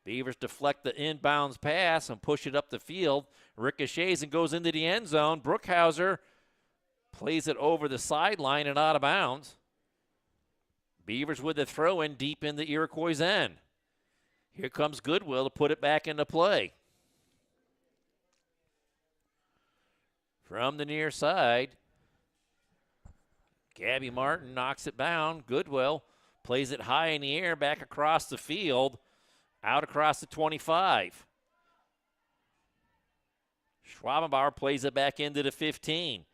Beavers deflect the inbounds pass and push it up the field. Ricochets and goes into the end zone. Brookhauser plays it over the sideline and out of bounds. Beavers with the throw in deep in the Iroquois end. Here comes Goodwill to put it back into play. From the near side, Gabby Martin knocks it down. Goodwill plays it high in the air back across the field, out across the 25. Schwabenbauer plays it back into the 15.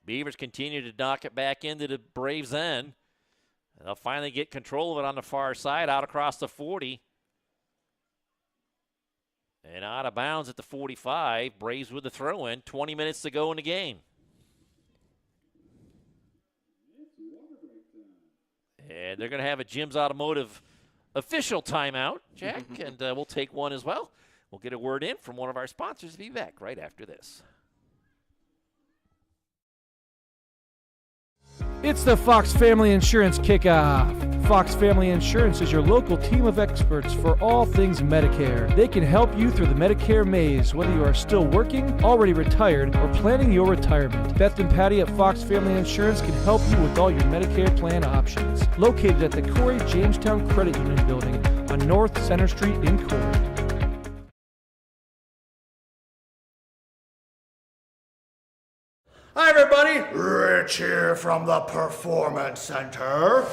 Beavers continue to knock it back into the Braves' end. They'll finally get control of it on the far side, out across the 40. And out of bounds at the 45. Braves with the throw-in. 20 minutes to go in the game. And they're going to have a Jim's Automotive official timeout, Jack, and we'll take one as well. We'll get a word in from one of our sponsors to be back right after this. It's the Fox Family Insurance Kickoff. Fox Family Insurance is your local team of experts for all things Medicare. They can help you through the Medicare maze, whether you are still working, already retired, or planning your retirement. Beth and Patty at Fox Family Insurance can help you with all your Medicare plan options. Located at the Corry Jamestown Credit Union Building on North Center Street in Corry. Hi, everybody. Rich here from the Performance Center.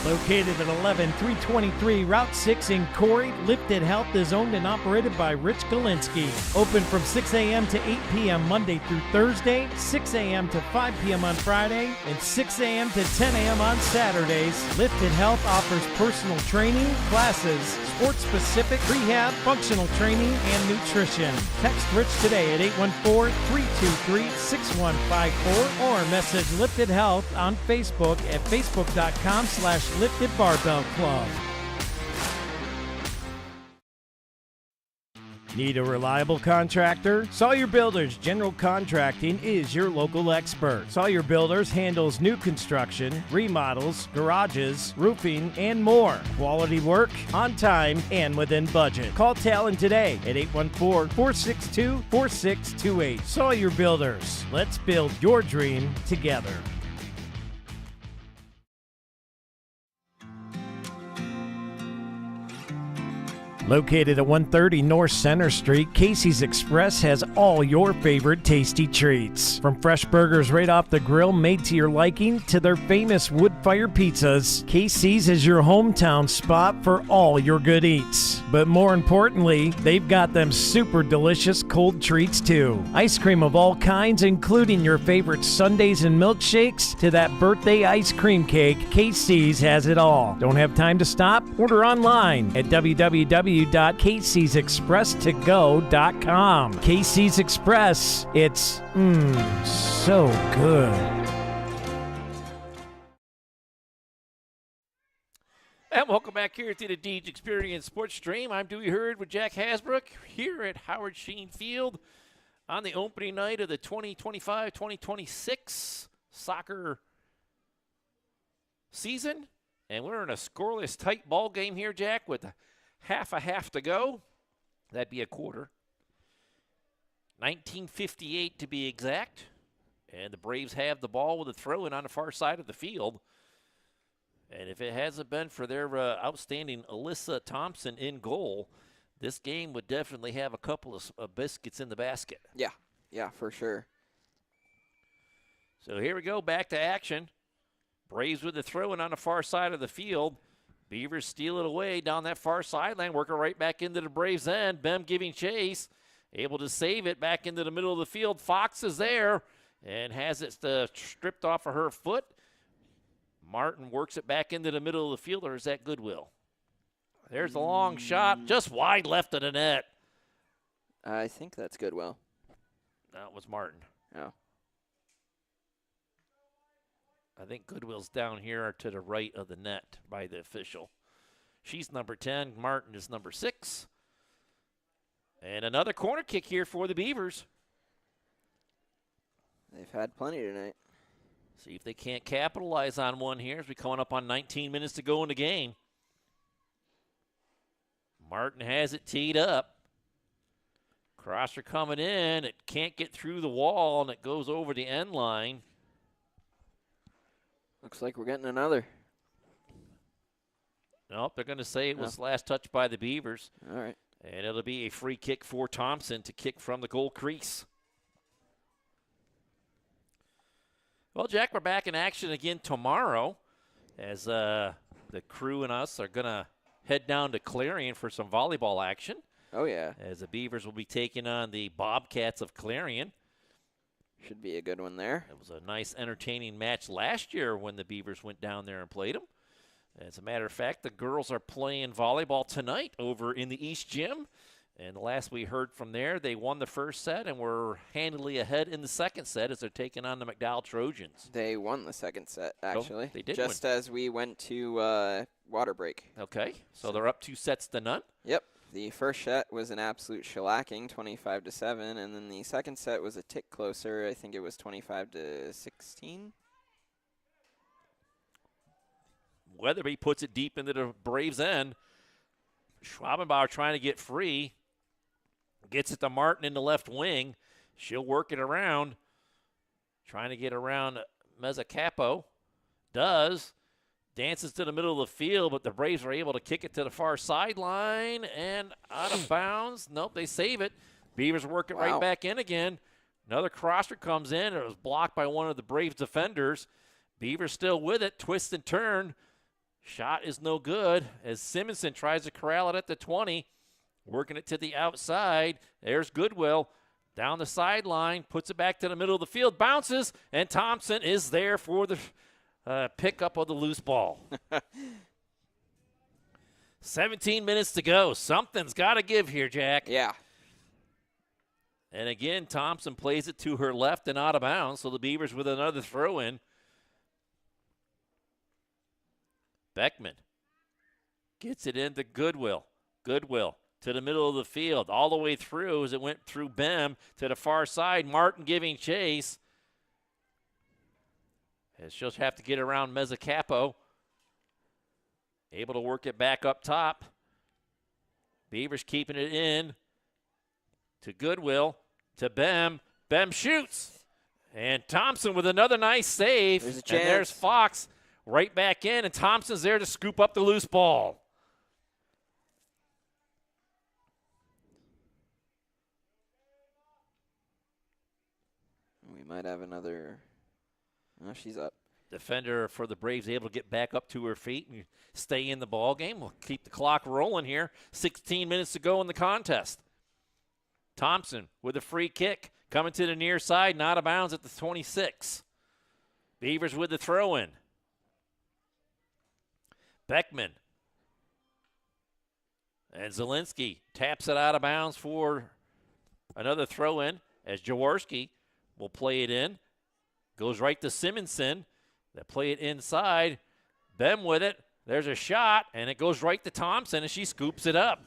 Located at 11323 Route 6 in Corry, Lifted Health is owned and operated by Rich Galinsky. Open from 6 a.m. to 8 p.m. Monday through Thursday, 6 a.m. to 5 p.m. on Friday, and 6 a.m. to 10 a.m. on Saturdays. Lifted Health offers personal training, classes, sports-specific rehab, functional training, and nutrition. Text Rich today at 814-323-6154 or message Lifted Health on Facebook at facebook.com/Lifted Barbell Club. Need a reliable contractor? Sawyer Builders General Contracting is your local expert. Sawyer Builders handles new construction, remodels, garages, roofing, and more. Quality work, on time, and within budget. Call Talon today at 814-462-4628. Sawyer Builders. Let's build your dream together. Located at 130 North Center Street, Casey's Express has all your favorite tasty treats. From fresh burgers right off the grill made to your liking to their famous wood-fire pizzas, Casey's is your hometown spot for all your good eats. But more importantly, they've got them super delicious cold treats too. Ice cream of all kinds, including your favorite sundaes and milkshakes to that birthday ice cream cake, Casey's has it all. Don't have time to stop? Order online at www.caseysexpresstogo.com. Casey's Express, it's so good. And welcome back here to the Deeds Experience Sports Stream. I'm Dewey Hurd with Jack Hasbrook here at Howard Sheen Field on the opening night of the 2025-2026 soccer season. And we're in a scoreless tight ball game here, Jack, with half a half to go. That'd be a quarter. 19:58 to be exact. And the Braves have the ball with a throw-in on the far side of the field. And if it hasn't been for their outstanding Alyssa Thompson in goal, this game would definitely have a couple of biscuits in the basket. Yeah, for sure. So here we go, back to action. Braves with the throw-in on the far side of the field. Beavers steal it away down that far sideline, working right back into the Braves' end. Bem giving chase, able to save it back into the middle of the field. Fox is there and has it stripped off of her foot. Martin works it back into the middle of the field, or is that Goodwill? There's the long shot, just wide left of the net. I think that's Goodwill. That was Martin. Oh. I think Goodwill's down here to the right of the net by the official. She's number 10. Martin is number 6. And another corner kick here for the Beavers. They've had plenty tonight. See if they can't capitalize on one here as we're coming up on 19 minutes to go in the game. Martin has it teed up. Crosser coming in. It can't get through the wall, and it goes over the end line. Looks like we're getting another. Nope, they're going to say it was last touch by the Beavers. All right. And it'll be a free kick for Thompson to kick from the goal crease. Well, Jack, we're back in action again tomorrow as the crew and us are going to head down to Clarion for some volleyball action. Oh, yeah. As the Beavers will be taking on the Bobcats of Clarion. Should be a good one there. It was a nice, entertaining match last year when the Beavers went down there and played them. As a matter of fact, the girls are playing volleyball tonight over in the East Gym. And the last we heard from there, they won the first set and were handily ahead in the second set as they're taking on the McDowell Trojans. They won the second set, actually. Oh, they did just win. As we went to water break. Okay, so they're up 2-0. Yep. The first set was an absolute shellacking, 25-7, and then the second set was a tick closer. I think it was 25-16. Weatherby puts it deep into the Braves' end. Schwabenbauer trying to get free. Gets it to Martin in the left wing. She'll work it around. Trying to get around Mezzacapo. Does. Dances to the middle of the field, but the Braves are able to kick it to the far sideline and out of bounds. Nope, they save it. Beavers work it right back in again. Another crosser comes in. It was blocked by one of the Braves defenders. Beavers still with it. Twist and turn. Shot is no good as Simonson tries to corral it at the 20. Working it to the outside. There's Goodwill. Down the sideline. Puts it back to the middle of the field. Bounces. And Thompson is there for the pickup of the loose ball. 17 minutes to go. Something's got to give here, Jack. Yeah. And again, Thompson plays it to her left and out of bounds. So the Beavers with another throw in. Beckman gets it into Goodwill. Goodwill to the middle of the field, all the way through as it went through Bem to the far side. Martin giving chase. As she'll have to get around Mezzacapo. Able to work it back up top. Beavers keeping it in to Goodwill, to Bem. Bem shoots. And Thompson with another nice save. There's a and chance. there's Fox. Right back in, and Thompson's there to scoop up the loose ball. might have another. Oh, she's up. Defender for the Braves able to get back up to her feet and stay in the ball game. We'll keep the clock rolling here. 16 minutes to go in the contest. Thompson with a free kick coming to the near side, not out of bounds at the 26. Beavers with the throw-in. Beckman. And Zielinski taps it out of bounds for another throw-in as Jaworski will play it in. Goes right to Simonson. They play it inside. Bem with it. There's a shot, and it goes right to Thompson, and she scoops it up.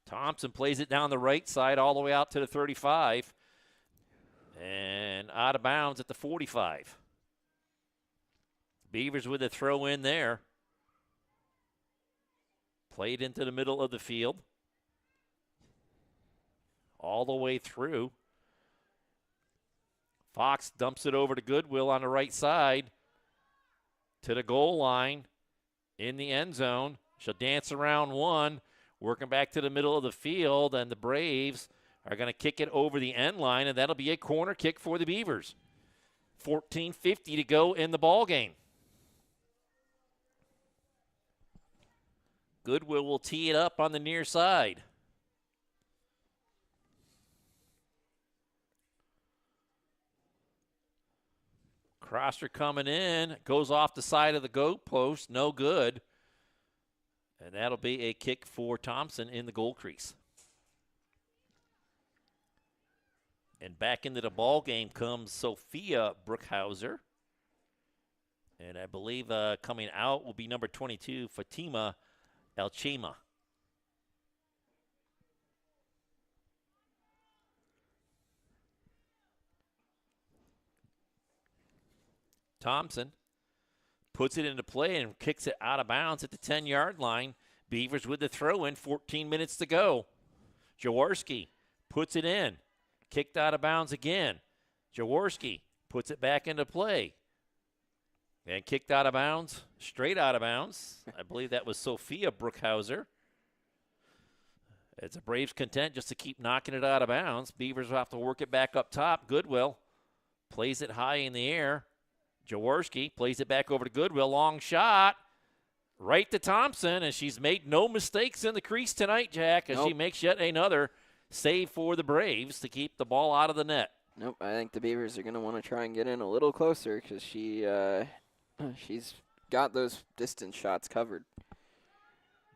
Thompson plays it down the right side all the way out to the 35. And out of bounds at the 45. Beavers with a throw in there. Played into the middle of the field. All the way through. Fox dumps it over to Goodwill on the right side. To the goal line. In the end zone. She'll dance around one. Working back to the middle of the field. And the Braves are going to kick it over the end line. And that'll be a corner kick for the Beavers. 14:50 to go in the ball game. Goodwill will tee it up on the near side. Crosser coming in, goes off the side of the goal post, no good. And that'll be a kick for Thompson in the goal crease. And back into the ball game comes Sophia Bruckhauser. And I believe coming out will be number 22, Fatima Elchema. Thompson puts it into play and kicks it out of bounds at the 10-yard line. Beavers with the throw in, 14 minutes to go. Jaworski puts it in. Kicked out of bounds again. Jaworski puts it back into play. And kicked out of bounds, straight out of bounds. I believe that was Sophia Bruckhauser. It's a Braves content just to keep knocking it out of bounds. Beavers will have to work it back up top. Goodwill plays it high in the air. Jaworski plays it back over to Goodwill. Long shot. Right to Thompson, and she's made no mistakes in the crease tonight, Jack, as she makes yet another save for the Braves to keep the ball out of the net. Nope, I think the Beavers are going to want to try and get in a little closer because she's got those distance shots covered.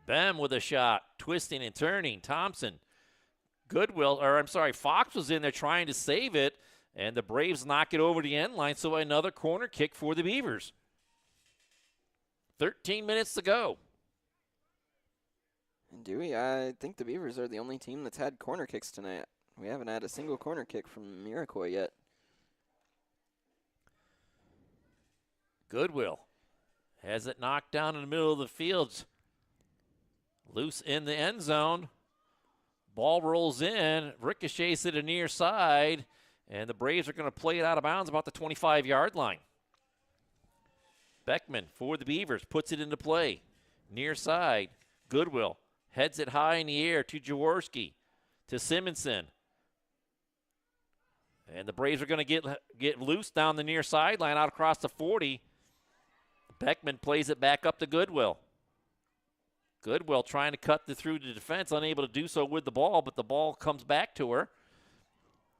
Bem with a shot, twisting and turning. Thompson. Fox was in there trying to save it, and the Braves knock it over the end line, so another corner kick for the Beavers. 13 minutes to go. And Dewey, I think the Beavers are the only team that's had corner kicks tonight. We haven't had a single corner kick from Iroquois yet. Goodwill has it knocked down in the middle of the field. Loose in the end zone. Ball rolls in, ricochets to the near side, and the Braves are going to play it out of bounds about the 25-yard line. Beckman for the Beavers puts it into play. Near side, Goodwill heads it high in the air to Jaworski, to Simonson. And the Braves are going to get loose down the near sideline out across the 40. Beckman plays it back up to Goodwill. Goodwill trying to cut through the defense, unable to do so with the ball, but the ball comes back to her.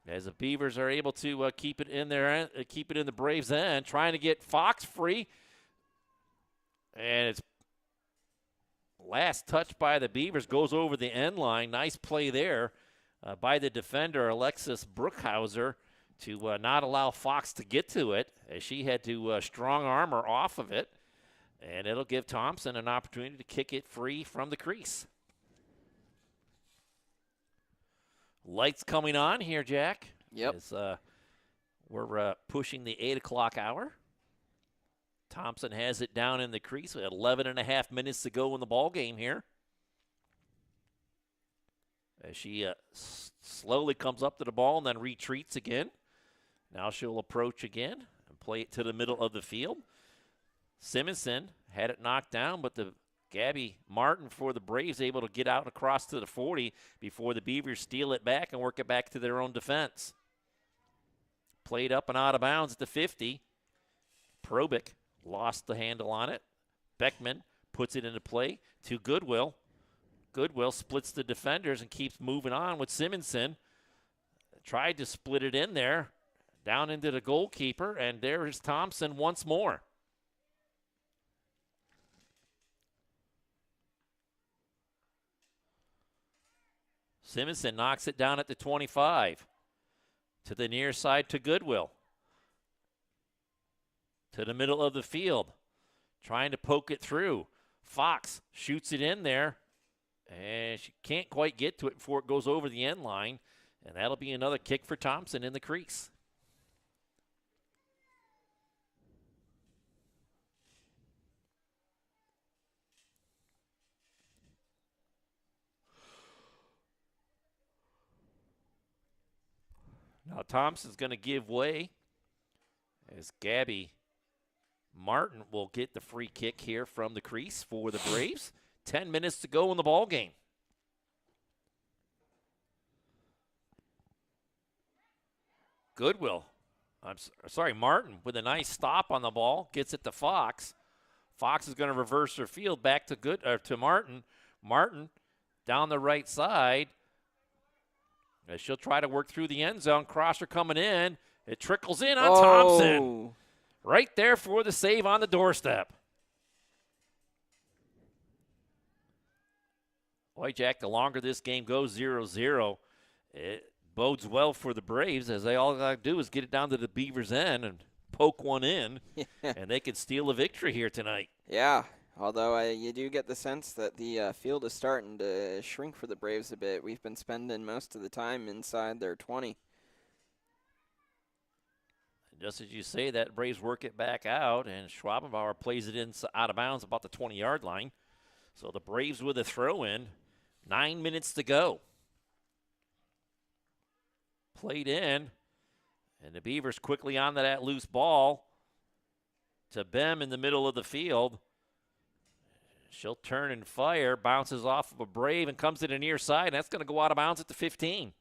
As the Beavers are able to keep it in the Braves' end, trying to get Fox free. And it's last touch by the Beavers goes over the end line. Nice play there by the defender, Alexis Bruckhauser, to not allow Fox to get to it, as she had to strong arm her off of it. And it'll give Thompson an opportunity to kick it free from the crease. Lights coming on here, Jack. Yep. As, we're pushing the 8 o'clock hour. Thompson has it down in the crease. We had 11 and a half minutes to go in the ball game here. As she slowly comes up to the ball and then retreats again. Now she'll approach again and play it to the middle of the field. Simonson had it knocked down, but the Gabby Martin for the Braves able to get out across to the 40 before the Beavers steal it back and work it back to their own defense. Played up and out of bounds at the 50. Probick lost the handle on it. Beckman puts it into play to Goodwill. Goodwill splits the defenders and keeps moving on with Simonson. Tried to split it in there, down into the goalkeeper, and there is Thompson once more. Simonson knocks it down at the 25. To the near side to Goodwill. To the middle of the field. Trying to poke it through. Fox shoots it in there. And she can't quite get to it before it goes over the end line. And that'll be another kick for Thompson in the crease. Now Thompson's going to give way as Gabby Martin will get the free kick here from the crease for the Braves. 10 minutes to go in the ball game. Goodwill, Martin with a nice stop on the ball, gets it to Fox. Fox is going to reverse her field back to Martin. Martin down the right side. As she'll try to work through the end zone. Crosser coming in. It trickles in on Thompson. Right there for the save on the doorstep. Boy, Jack, the longer this game goes 0-0, it bodes well for the Braves as all they got to do is get it down to the Beavers' end and poke one in, and they could steal a victory here tonight. Yeah. Although you do get the sense that the field is starting to shrink for the Braves a bit. We've been spending most of the time inside their 20. And just as you say that, Braves work it back out, and Schwabenbauer plays it in out of bounds about the 20-yard line. So the Braves with a throw-in, 9 minutes to go. Played in, and the Beavers quickly onto that loose ball to Bem in the middle of the field. She'll turn and fire, bounces off of a Brave and comes to the near side. And that's going to go out of bounds at the 15.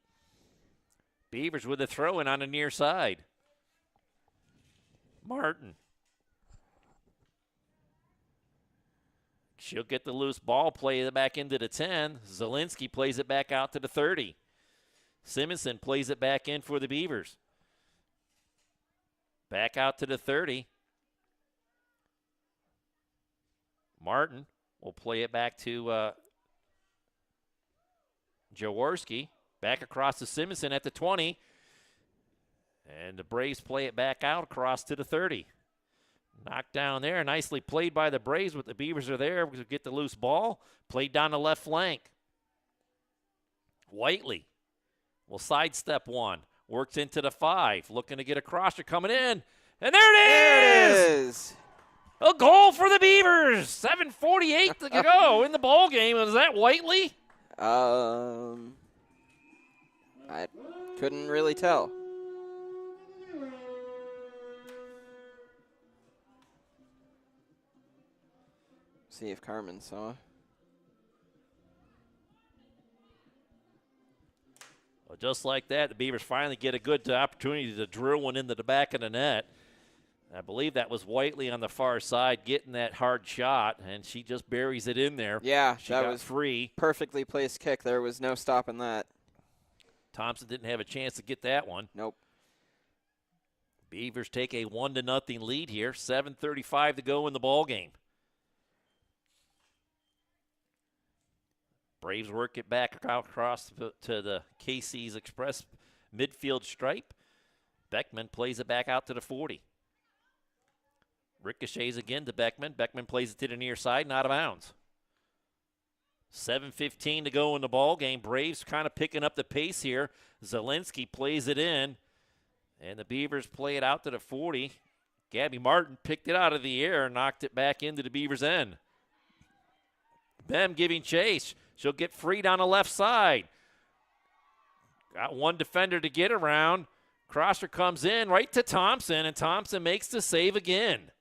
Beavers with a throw-in on the near side. Martin. She'll get the loose ball, play it back into the 10. Zielinski plays it back out to the 30. Simonson plays it back in for the Beavers. Back out to the 30. Martin will play it back to Jaworski. Back across to Simonson at the 20. And the Braves play it back out across to the 30. Knocked down there. Nicely played by the Braves, but the Beavers are there to get the loose ball. Played down the left flank. Whiteley will sidestep one. Works into the 5. Looking to get a crosser coming in. And there it is! A goal for the Beavers. 7:48 to go in the ball game. Was that Whiteley? I couldn't really tell. See if Carmen saw. Well, just like that, the Beavers finally get a good opportunity to drill one into the back of the net. I believe that was Whiteley on the far side getting that hard shot, and she just buries it in there. Yeah, she that got was free. Perfectly placed kick. There was no stopping that. Thompson didn't have a chance to get that one. Nope. Beavers take a 1-0 lead here. 7:35 to go in the ball game. Braves work it back across to the KC's Express midfield stripe. Beckman plays it back out to the 40. Ricochets again to Beckman. Beckman plays it to the near side and out of bounds. 7:15 to go in the ball game. Braves kind of picking up the pace here. Zielinski plays it in, and the Beavers play it out to the 40. Gabby Martin picked it out of the air and knocked it back into the Beavers' end. Bem giving chase. She'll get free down the left side. Got one defender to get around. Crosser comes in right to Thompson, and Thompson makes the save again.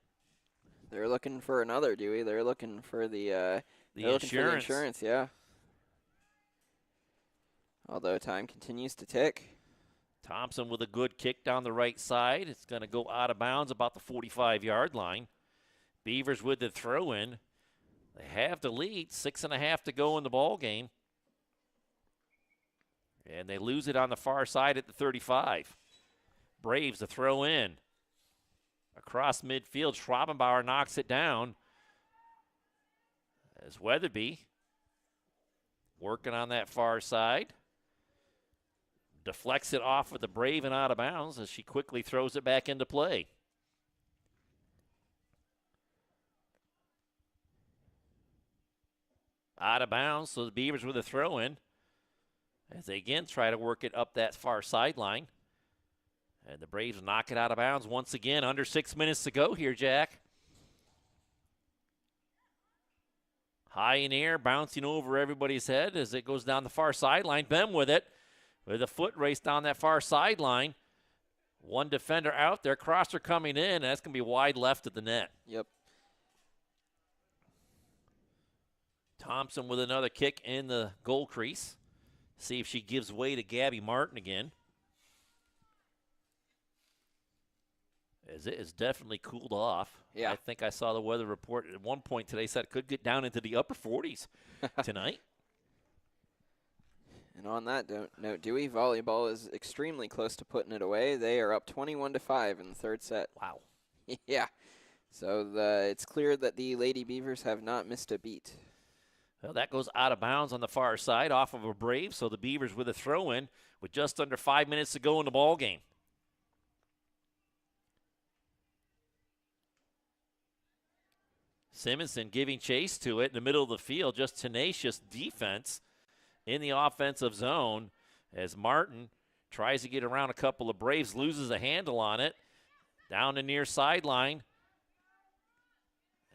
They're looking for another, Dewey. They're looking for the the insurance. Insurance, yeah. Although time continues to tick. Thompson with a good kick down the right side. It's going to go out of bounds about the 45-yard line. Beavers with the throw-in. They have the lead, 6.5 to go in the ball game. And they lose it on the far side at the 35. Braves to throw in. Across midfield, Schwabenbauer knocks it down. As Weatherby working on that far side. Deflects it off of the Brave and out of bounds as she quickly throws it back into play. Out of bounds, so the Beavers with a throw-in as they again try to work it up that far sideline. And the Braves knock it out of bounds once again. Under 6 minutes to go here, Jack. High in air, bouncing over everybody's head as it goes down the far sideline. Bem with it. With a foot race down that far sideline. One defender out there. Crosser coming in. And that's going to be wide left of the net. Yep. Thompson with another kick in the goal crease. See if she gives way to Gabby Martin again. As it has definitely cooled off. Yeah. I think I saw the weather report at one point today said it could get down into the upper 40s tonight. And on that note, Dewey volleyball is extremely close to putting it away. They are up 21-5 in the third set. Wow. Yeah. So it's clear that the Lady Beavers have not missed a beat. Well, that goes out of bounds on the far side off of a Brave. So the Beavers with a throw-in with just under 5 minutes to go in the ball game. Simonson giving chase to it in the middle of the field. Just tenacious defense in the offensive zone as Martin tries to get around a couple of Braves, loses a handle on it. Down the near sideline.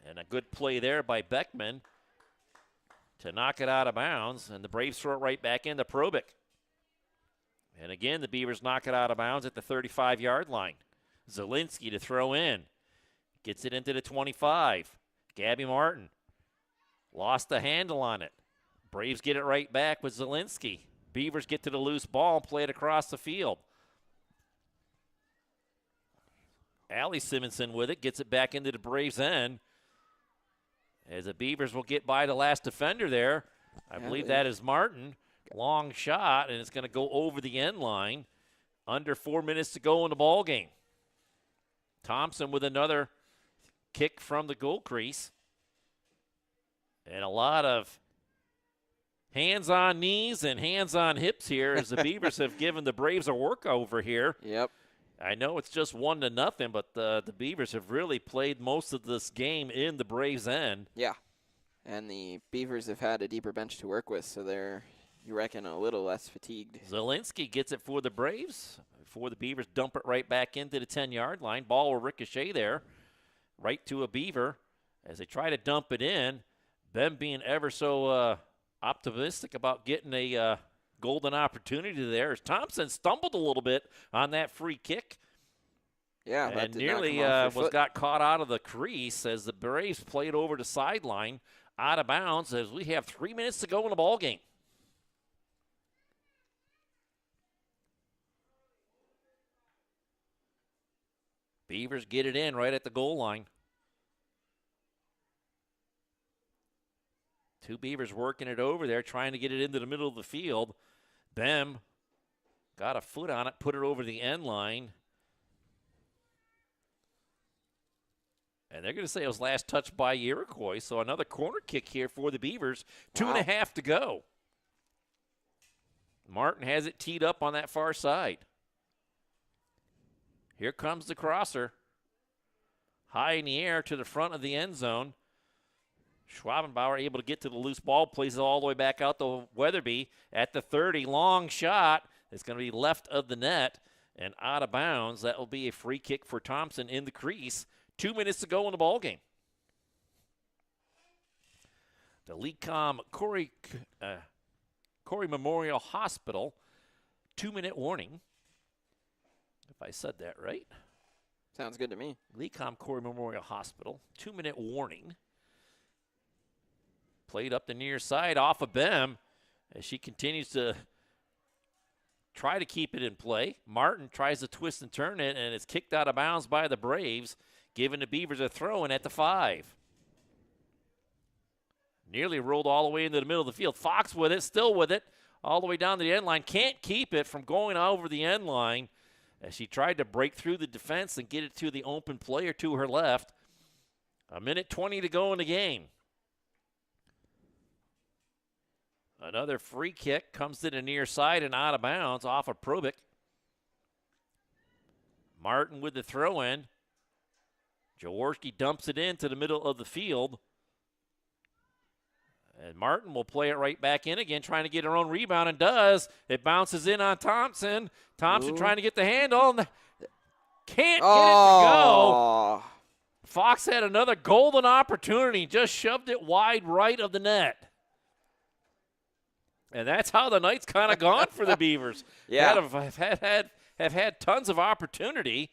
And a good play there by Beckman to knock it out of bounds. And the Braves throw it right back into Probic. And again, the Beavers knock it out of bounds at the 35-yard line. Zielinski to throw in. Gets it into the 25. Gabby Martin lost the handle on it. Braves get it right back with Zielinski. Beavers get to the loose ball and play it across the field. Allie Simonson with it, gets it back into the Braves' end. As the Beavers will get by the last defender there. I believe that is Martin. Long shot, and it's going to go over the end line. Under 4 minutes to go in the ball game. Thompson with another kick from the goal crease. And a lot of hands on knees and hands on hips here as the Beavers have given the Braves a work over here. Yep. I know it's just 1-0, but the Beavers have really played most of this game in the Braves' end. Yeah. And the Beavers have had a deeper bench to work with, so they're, you reckon, a little less fatigued. Zielinski gets it for the Braves before the Beavers dump it right back into the 10-yard line. Ball will ricochet there, right to a Beaver as they try to dump it in. Them being ever so optimistic about getting a golden opportunity there as Thompson stumbled a little bit on that free kick. Yeah, and nearly got caught out of the crease as the Braves played over the sideline out of bounds as we have 3 minutes to go in the ball game. Beavers get it in right at the goal line. Two Beavers working it over there, trying to get it into the middle of the field. Bem got a foot on it, put it over the end line. And they're going to say it was last touched by Iroquois, so another corner kick here for the Beavers. 2.5 to go. Martin has it teed up on that far side. Here comes the crosser. High in the air to the front of the end zone. Schwabenbauer able to get to the loose ball, plays it all the way back out to Weatherby at the 30. Long shot. It's going to be left of the net and out of bounds. That will be a free kick for Thompson in the crease. 2 minutes to go in the ball game. The Lecom Corry Memorial Hospital 2-minute warning. If I said that right. Sounds good to me. Lecom Corry Memorial Hospital 2-minute warning. Played up the near side off of Bem as she continues to try to keep it in play. Martin tries to twist and turn it, and it's kicked out of bounds by the Braves, giving the Beavers a throw-in at the 5. Nearly rolled all the way into the middle of the field. Fox with it, still with it, all the way down to the end line. Can't keep it from going over the end line as she tried to break through the defense and get it to the open player to her left. 1:20 to go in the game. Another free kick comes to the near side and out of bounds off of Probic. Martin with the throw-in. Jaworski dumps it into the middle of the field. And Martin will play it right back in again, trying to get her own rebound, and does. It bounces in on Thompson. Thompson trying to get the handle, and can't get it to go. Fox had another golden opportunity, just shoved it wide right of the net. And that's how the night's kind of gone for the Beavers. Yeah. Have had tons of opportunity.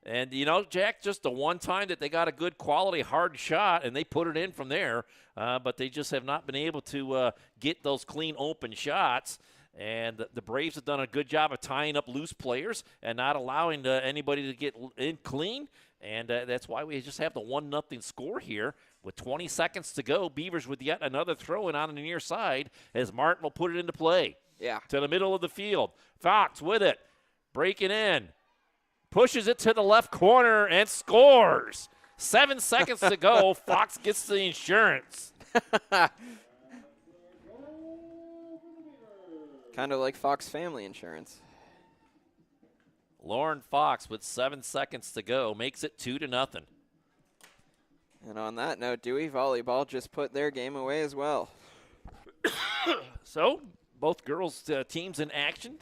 And, you know, Jack, just the one time that they got a good quality hard shot, and they put it in from there. But they just have not been able to get those clean open shots. And the Braves have done a good job of tying up loose players and not allowing anybody to get in clean. And that's why we just have the 1-0 score here. With 20 seconds to go, Beavers with yet another throw-in on the near side as Martin will put it into play. Yeah. To the middle of the field. Fox with it. Breaking in. Pushes it to the left corner and scores. 7 seconds to go. Fox gets the insurance. Kind of like Fox Family Insurance. Lauren Fox with 7 seconds to go makes it 2-0. And on that note, Dewey Volleyball just put their game away as well. So, both girls' teams in action.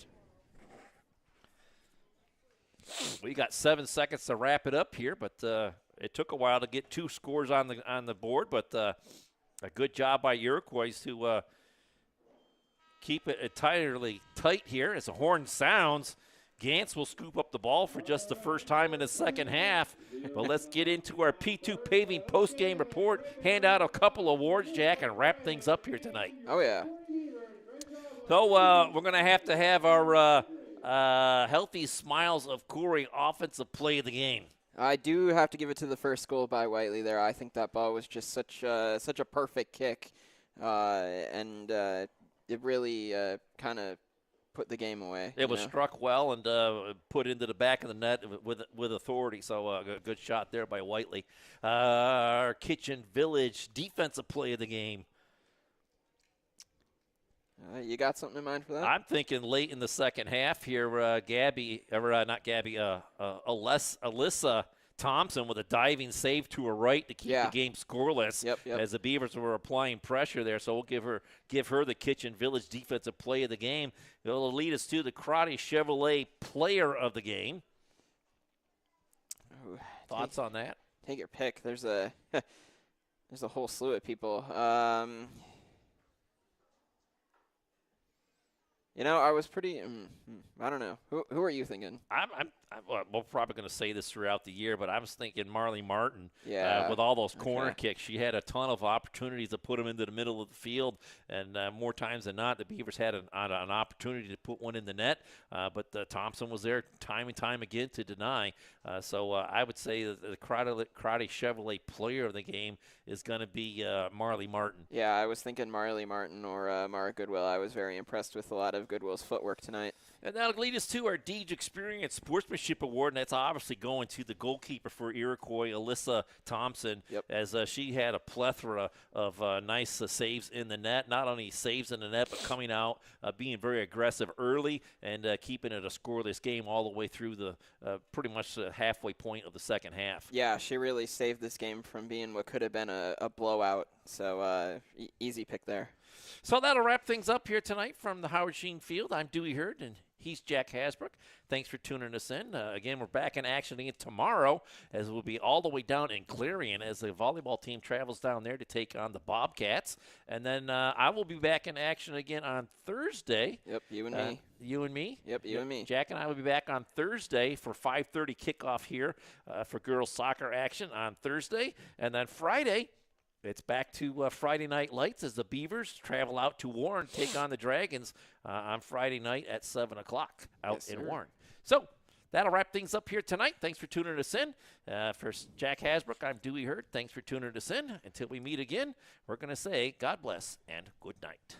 We got 7 seconds to wrap it up here, but it took a while to get 2 scores on the board. But a good job by Iroquois to keep it entirely tight here. As the horn sounds, Gantz will scoop up the ball for just the first time in the second half. But let's get into our P2 Paving post-game report, hand out a couple awards, Jack, and wrap things up here tonight. Oh, yeah. So we're going to have our Healthy Smiles of Corry offensive play of the game. I do have to give it to the first goal by Whiteley there. I think that ball was just such a perfect kick, and it really kind of put the game away. It was struck well and put into the back of the net with authority. So a good shot there by Whiteley. Our Kitchen Village defensive play of the game. You got something in mind for that? I'm thinking late in the second half here, Alyssa Thompson with a diving save to her right to keep the game scoreless. Yep. As the Beavers were applying pressure there. So we'll give her the Kitchen Village defensive play of the game. It'll lead us to the Karate Chevrolet player of the game. Ooh, Thoughts on that? Take your pick. There's a whole slew of people. I was pretty. I don't know. Who are you thinking? We're probably going to say this throughout the year, but I was thinking Marley Martin. Yeah. With all those corner kicks, she had a ton of opportunities to put them into the middle of the field, and more times than not, the Beavers had an opportunity to put one in the net, but Thompson was there time and time again to deny. So I would say that the Karate Chevrolet player of the game is going to be Marley Martin. Yeah, I was thinking Marley Martin or Mara Goodwill. I was very impressed with a lot of Goodwill's footwork tonight. And that'll lead us to our Deej Experience Sportsmanship Award, and that's obviously going to the goalkeeper for Iroquois, Alyssa Thompson, as she had a plethora of nice saves in the net. Not only saves in the net, but coming out, being very aggressive early, and keeping it a scoreless game all the way through the pretty much the halfway point of the second half. Yeah, she really saved this game from being what could have been a blowout. So easy pick there. So that'll wrap things up here tonight from the Howard Sheen Field. I'm Dewey Hurd, and he's Jack Hasbrook. Thanks for tuning us in. Again, we're back in action again tomorrow, as we'll be all the way down in Clarion as the volleyball team travels down there to take on the Bobcats. And then I will be back in action again on Thursday. Yep, you and me. You and me? Yep, you and me. Jack and I will be back on Thursday for 5:30 kickoff here for girls soccer action on Thursday. And then Friday, it's back to Friday Night Lights as the Beavers travel out to Warren, take on the Dragons on Friday night at 7 o'clock out in Warren. So that'll wrap things up here tonight. Thanks for tuning us in. For Jack Hasbrook, I'm Dewey Hurd. Thanks for tuning us in. Until we meet again, we're going to say God bless and good night.